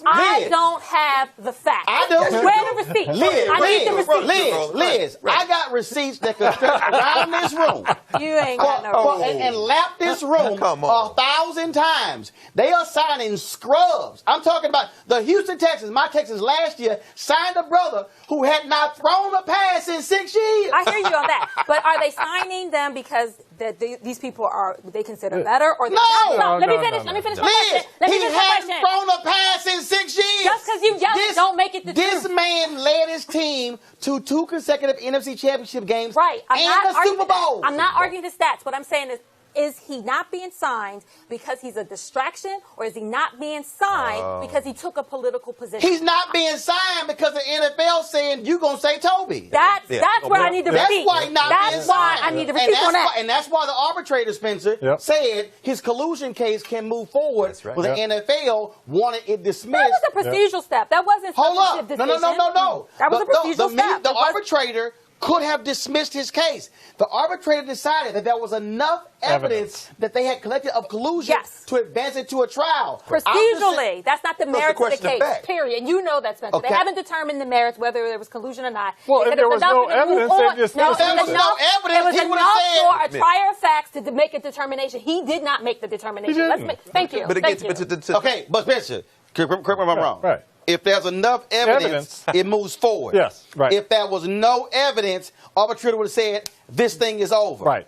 I don't have the facts. I do. Where the receipts? I need the receipts. Liz, I got receipts that could stretch around this room. You ain't got no receipts. And lap this room 1,000 times. They are signing scrubs. I'm talking about the Houston Texans, my Texans last year, signed a brother who had not thrown a pass in 6 years. I hear you on that. But are they signing them because these people are they consider better or no? Let me finish my question. He hasn't thrown a pass in 6 years. Just because you yell it don't make it the truth. This man led his team to 2 consecutive NFC Championship games and the Super Bowl. I'm not arguing the stats. What I'm saying is he not being signed because he's a distraction, or is he not being signed because he took a political position? He's not being signed because the NFL saying you're going to say Toby. That's where I need the receipt. That's why he's not being signed. That's why I need the receipt on that. And that's why the arbitrator, Spencer, said his collusion case can move forward. But the NFL wanted it dismissed. That was a procedural step. That wasn't substantive decision. No. That was a procedural step. The arbitrator could have dismissed his case. The arbitrator decided that there was enough evidence that they had collected of collusion to advance it to a trial. Procedurally, that's not the merits of the case, period. And you know that, Spencer. They haven't determined the merits, whether there was collusion or not. Well, if there was no evidence, they just... No, there was no evidence. It was enough for a trier of facts to make a determination. He did not make the determination. Thank you. Okay, but Spencer, correct me if I'm wrong. Right. If there's enough evidence, it moves forward. Yes, right. If there was no evidence, arbitrator would have said, this thing is over. Right.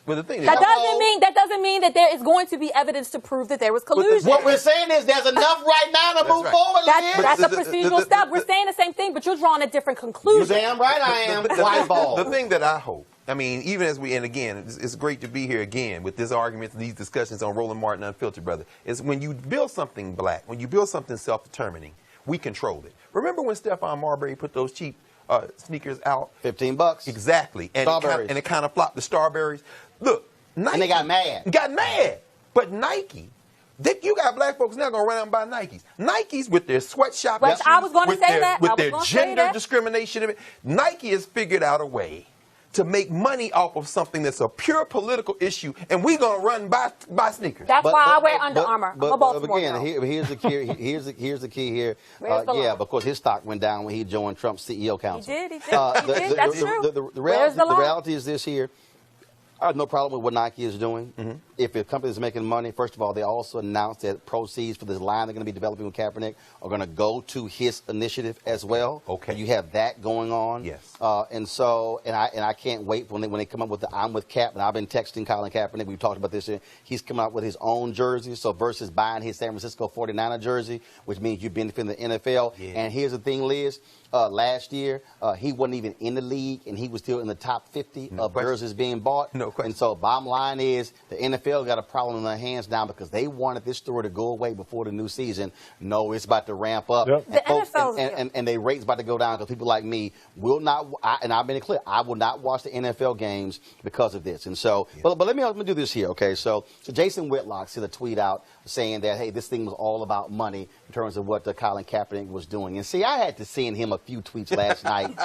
Well, the thing is, That doesn't mean that there is going to be evidence to prove that there was collusion. What we're saying is there's enough right now to move forward. That's a procedural step. We're saying the same thing, but you're drawing a different conclusion. You're damn right I am. White ball. The thing that I hope, I mean, even as and again, it's great to be here again with this argument, these discussions on Roland Martin Unfiltered, brother, is when you build something black, when you build something self-determining, we control it. Remember when Stephon Marbury put those cheap sneakers out? $15. Exactly. And it kind of flopped the Starberries. Look, Nike. And they got mad. Got mad. But Nike, you got black folks now going around and buy Nikes. Nikes with their sweatshop Well, I was going to say that. With their gender discrimination. Nike has figured out a way to make money off of something that's a pure political issue, and we're going to run buy sneakers. That's why I wear Under Armour. I'm a Baltimore girl. Here's the key. Here's the key here. Because his stock went down when he joined Trump's CEO council. He did. That's true. The reality is this here. I have no problem with what Nike is doing. If a company is making money, first of all, they also announced that proceeds for this line they're going to be developing with Kaepernick are going to go to his initiative as well. Okay. And you have that going on. Yes. And I can't wait when they come up with the I'm with Cap. And I've been texting Colin Kaepernick. We've talked about this. He's coming out with his own jersey. So versus buying his San Francisco 49er jersey, which means you're benefiting the NFL. Yeah. And here's the thing, Liz. Last year, he wasn't even in the league, and he was still in the top 50 of jerseys being bought. No question. And so bottom line is the NFL got a problem in their hands now because they wanted this story to go away before the new season. No, it's about to ramp up. Yep. And their rates about to go down because people like me will not, and I've been clear, I will not watch the NFL games because of this. And so, but let me do this here, okay? So Jason Whitlock sent a tweet out saying that, hey, this thing was all about money in terms of what Colin Kaepernick was doing. And see, I had to send him a few tweets last night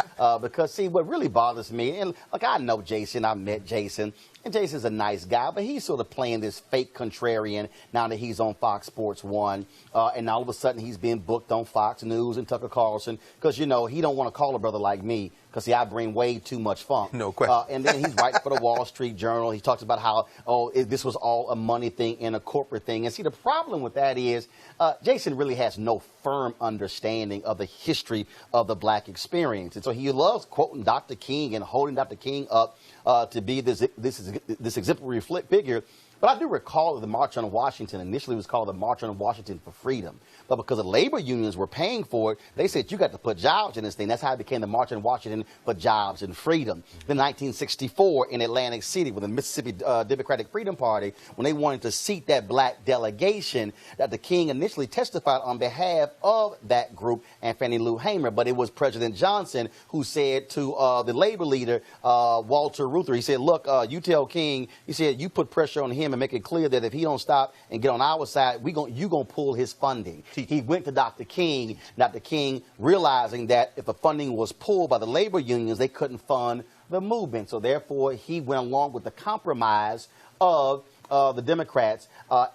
because, see, what really bothers me, and look, I know Jason, I met Jason, and Jason's a nice guy, but he's sort of playing this fake contrarian now that he's on Fox Sports 1, and all of a sudden he's being booked on Fox News and Tucker Carlson because, you know, he don't want to call a brother like me because, see, I bring way too much funk. No question. And then he's writing for the Wall Street Journal. He talks about how, this was all a money thing and a corporate thing. And see, the problem with that is Jason really has no firm understanding of the history of the black experience. And so he loves quoting Dr. King and holding Dr. King up to be this exemplary figure. But I do recall that the March on Washington initially was called the March on Washington for Freedom. But because the labor unions were paying for it, they said, you got to put jobs in this thing. That's how it became the March on Washington for Jobs and Freedom. Then 1964 in Atlantic City with the Mississippi Democratic Freedom Party, when they wanted to seat that black delegation, that the King initially testified on behalf of that group and Fannie Lou Hamer. But it was President Johnson who said to the labor leader, Walter Reuther, he said, look, you tell King, he said, you put pressure on him and make it clear that if he don't stop and get on our side, you going to pull his funding. He went to Dr. King. Dr. King realizing that if the funding was pulled by the labor unions, they couldn't fund the movement. So therefore, he went along with the compromise of the Democrats,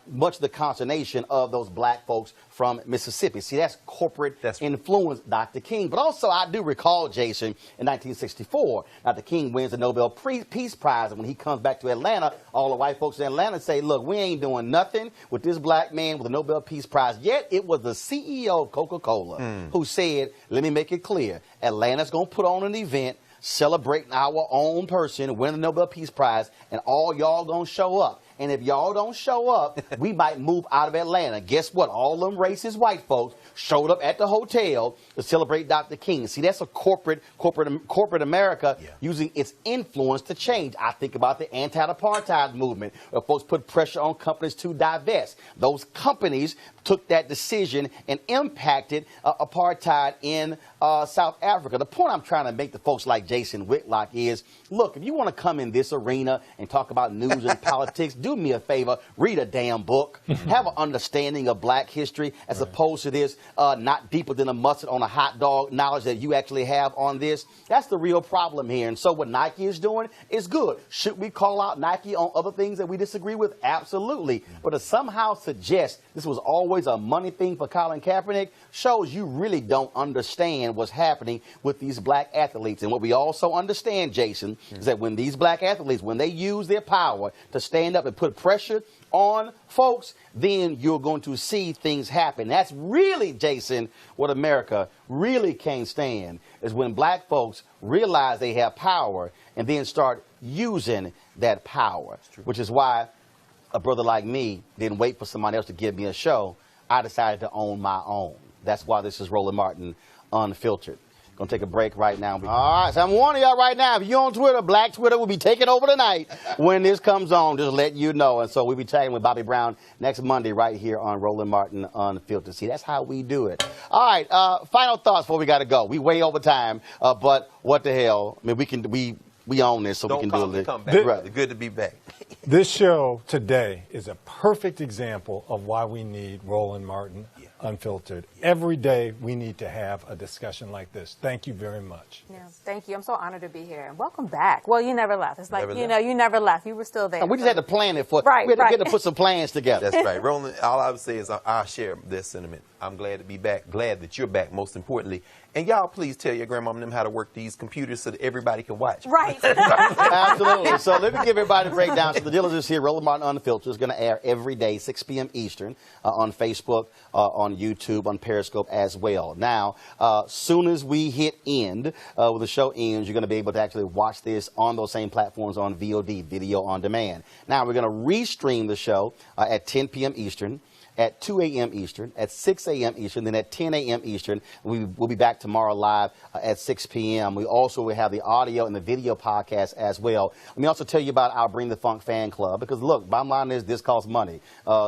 much to the consternation of those black folks from Mississippi. See, that's corporate influence, Dr. King. But also, I do recall, Jason, in 1964, Dr. King wins the Nobel Peace Prize. And when he comes back to Atlanta, all the white folks in Atlanta say, look, we ain't doing nothing with this black man with the Nobel Peace Prize. Yet it was the CEO of Coca-Cola who said, let me make it clear, Atlanta's going to put on an event celebrating our own person, winning the Nobel Peace Prize, and all y'all going to show up. And if y'all don't show up, we might move out of Atlanta. Guess what? All them racist white folks showed up at the hotel to celebrate Dr. King. See, that's a corporate America using its influence to change. I think about the anti-apartheid movement, where folks put pressure on companies to divest. Those companies took that decision and impacted apartheid in South Africa. The point I'm trying to make to folks like Jason Whitlock is, look, if you want to come in this arena and talk about news and politics, do me a favor, read a damn book, have an understanding of black history as opposed to this not deeper than a mustard on a hot dog knowledge that you actually have on this. That's the real problem here. And so what Nike is doing is good. Should we call out Nike on other things that we disagree with? Absolutely. But to somehow suggest this was always a money thing for Colin Kaepernick shows you really don't understand what's happening with these black athletes. And what we also understand, Jason, is that when these black athletes, when they use their power to stand up and put pressure on folks, then you're going to see things happen. That's really, Jason, what America really can't stand, is when black folks realize they have power and then start using that power, which is why a brother like me didn't wait for somebody else to give me a show. I decided to own my own. That's why this is Roland Martin Unfiltered. Gonna take a break right now. All right, so I'm warning y'all right now, if you're on Twitter, Black Twitter will be taking over tonight when this comes on, just let you know. And so we'll be chatting with Bobby Brown next Monday right here on Roland Martin Unfiltered. See, that's how we do it. All right, final thoughts before we gotta go. We way over time, but what the hell? I mean, we own this, so we can do it. Come back. Right. Good to be back. This show today is a perfect example of why we need Roland Martin Unfiltered. Every day we need to have a discussion like this. Thank you very much. Yeah, thank you. I'm so honored to be here. And welcome back. Well, you never left. It's like, you never left. You were still there. And we just had to plan it for right. We had to get to put some plans together. That's right. Roland, all I would say is I share this sentiment. I'm glad to be back. Glad that you're back, most importantly. And y'all, please tell your grandmom and them how to work these computers so that everybody can watch. Right. Absolutely. So let me give everybody a breakdown. So the deal is this here. Roland Martin Unfiltered is going to air every day, 6 p.m. Eastern, on Facebook, on YouTube, on Periscope as well. Now, soon as we hit end, when the show ends, you're going to be able to actually watch this on those same platforms on VOD, Video On Demand. Now, we're going to restream the show at 10 p.m. Eastern, at 2 a.m. Eastern, at 6 a.m. Eastern, then at 10 a.m. Eastern. We'll be back tomorrow live at 6 p.m. We also will have the audio and the video podcast as well. Let me also tell you about our Bring the Funk fan club, because look, bottom line is this costs money.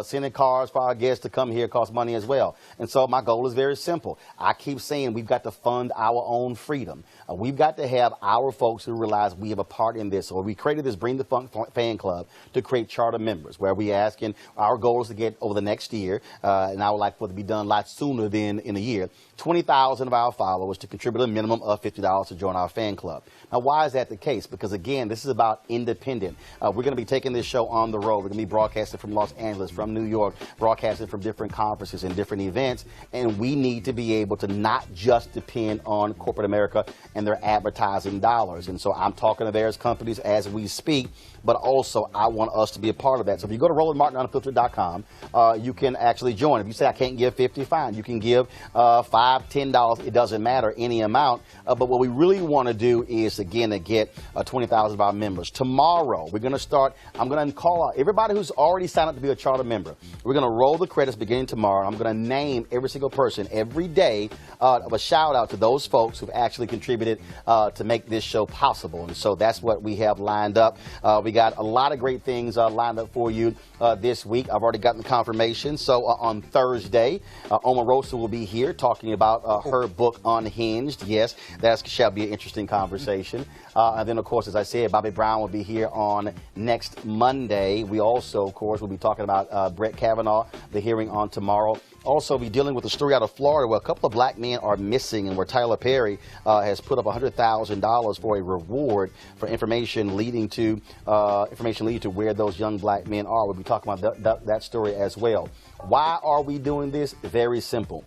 Sending cars for our guests to come here costs money as well. And so my goal is very simple. I keep saying we've got to fund our own freedom. We've got to have our folks who realize we have a part in this. So we created this Bring the Funk fan club to create charter members, where we asking, our goal is to get over the next year, and I would like for it to be done a lot sooner than in a year, 20,000 of our followers to contribute a minimum of $50 to join our fan club. Now, why is that the case? Because, again, this is about independent. We're going to be taking this show on the road. We're going to be broadcasting from Los Angeles, from New York, broadcasting from different conferences and different events, and we need to be able to not just depend on corporate America and their advertising dollars. And so I'm talking to various companies as we speak, but also I want us to be a part of that. So if you go to RolandMartinUnfiltered.com, you can actually join. If you say I can't give 50, fine. You can give $5, $10. It doesn't matter, any amount. But what we really want to do is, again, to get 20,000 of our members. Tomorrow, we're going to start. I'm going to call out everybody who's already signed up to be a charter member. We're going to roll the credits beginning tomorrow. I'm going to name every single person every day of a shout out to those folks who've actually contributed to make this show possible. And so that's what we have lined up. We got a lot of great things lined up for you this week. I've already gotten the confirmation. So on Thursday, Omarosa will be here talking about her book Unhinged. Yes, that shall be an interesting conversation. And then, of course, as I said, Bobby Brown will be here on next Monday. We also, of course, will be talking about Brett Kavanaugh, the hearing on tomorrow. Also, be dealing with a story out of Florida where a couple of black men are missing, and where Tyler Perry has put up $100,000 for a reward for information leading to where those young black men are. We'll be talking about that story as well. Why are we doing this? Very simple.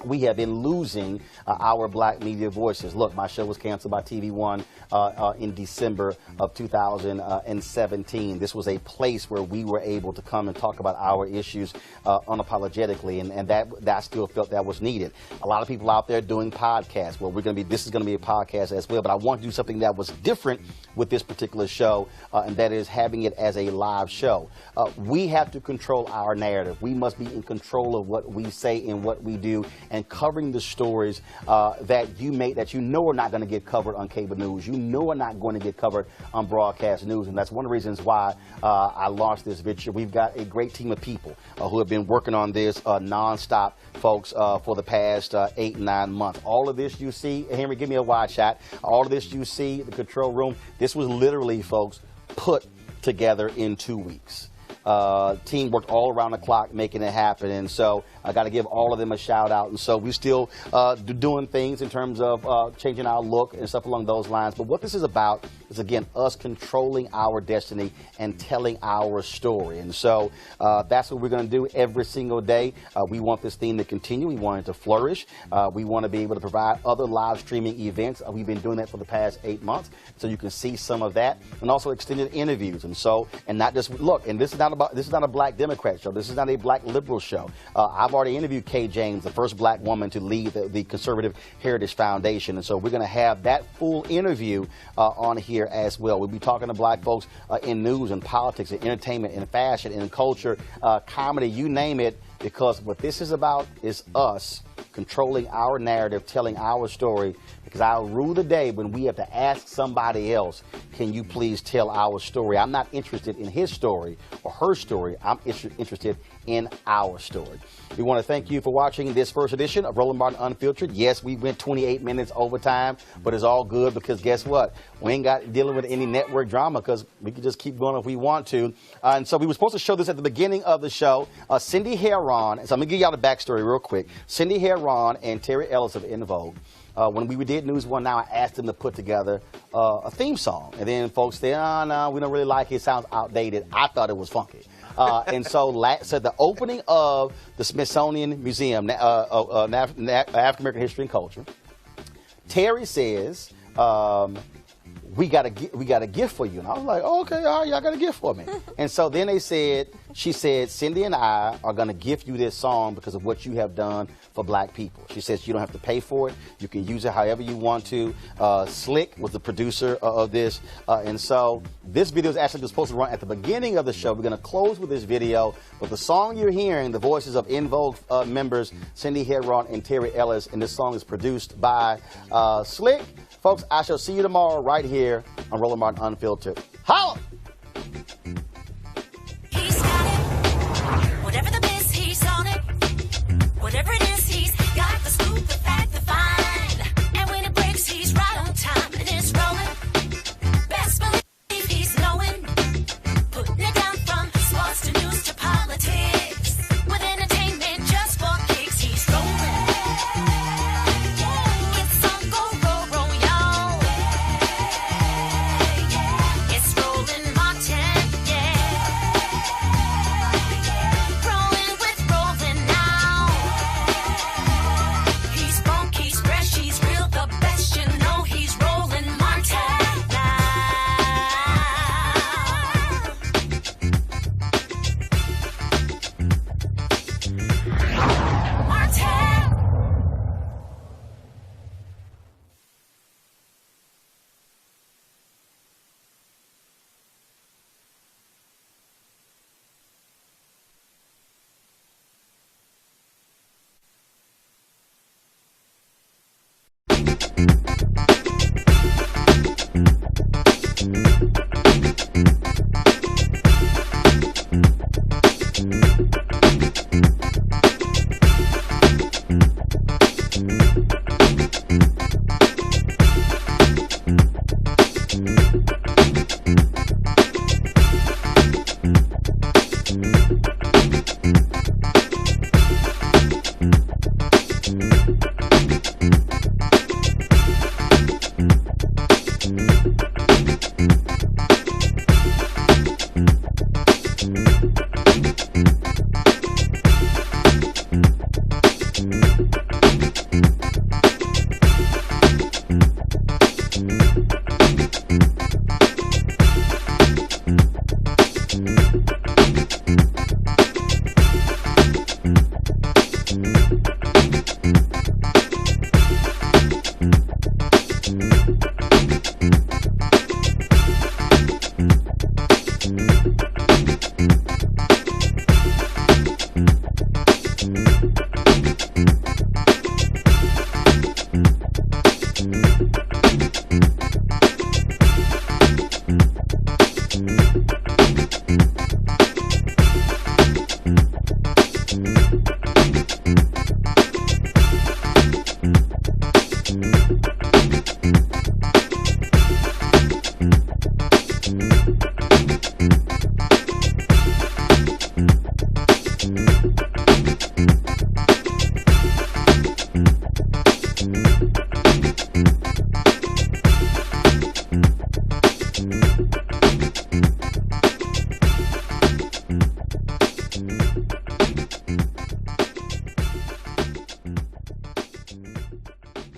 We have been losing our black media voices. Look, my show was canceled by TV One in December of 2017. This was a place where we were able to come and talk about our issues unapologetically, and that I still felt that was needed. A lot of people out there doing podcasts. Well, this is going to be a podcast as well, but I want to do something that was different with this particular show, and that is having it as a live show. We have to control our narrative. We must be in control of what we say and what we do, and covering the stories that you know are not going to get covered on cable news. You know are not going to get covered on broadcast news, and that's one of the reasons why I launched this venture. We've got a great team of people who have been working on this nonstop, folks, for the past 8, 9 months. All of this you see, Henry, give me a wide shot. All of this you see, the control room, this was literally, folks, put together in 2 weeks. team worked all around the clock making it happen, and so I got to give all of them a shout out. And so we still doing things in terms of changing our look and stuff along those lines. But what this is about is, again, us controlling our destiny and telling our story. And so that's what we're going to do every single day. We want this theme to continue. We want it to flourish. We want to be able to provide other live streaming events. We've been doing that for the past 8 months, so you can see some of that, and also extended interviews. And so, and not just look. And this is not a black Democrat show. This is not a black liberal show. I've already interviewed Kay James, the first black woman to lead the Conservative Heritage Foundation, and so we're going to have that full interview on here as well. We'll be talking to black folks in news and politics and entertainment and fashion and culture, comedy, you name it, because what this is about is us controlling our narrative, telling our story, because I'll rue the day when we have to ask somebody else, can you please tell our story? I'm not interested in his story or her story. I'm interested in our story. We want to thank you for watching this first edition of Roland Martin Unfiltered. Yes, we went 28 minutes over time, but it's all good because guess what? We ain't got dealing with any network drama because we can just keep going if we want to. And so we were supposed to show this at the beginning of the show. Cindy Heron, so I'm going to give y'all the backstory real quick. Cindy Heron and Terry Ellis of En Vogue. When we did News One Now, I asked them to put together a theme song. And then folks said, no, we don't really like it. It sounds outdated. I thought it was funky. And so the opening of the Smithsonian Museum, African American History and Culture, Terry says, we got a gift for you. And I was like, oh, okay, all right, y'all got a gift for me. And so then she said, Cindy and I are going to gift you this song because of what you have done for black people. She says you don't have to pay for it. You can use it however you want to. Slick was the producer of this. And so this video is actually supposed to run at the beginning of the show. We're going to close with this video. But the song you're hearing, the voices of En Vogue members, Cindy Heron and Terry Ellis, and this song is produced by Slick. Folks, I shall see you tomorrow right here on Roland Martin Unfiltered. Holla!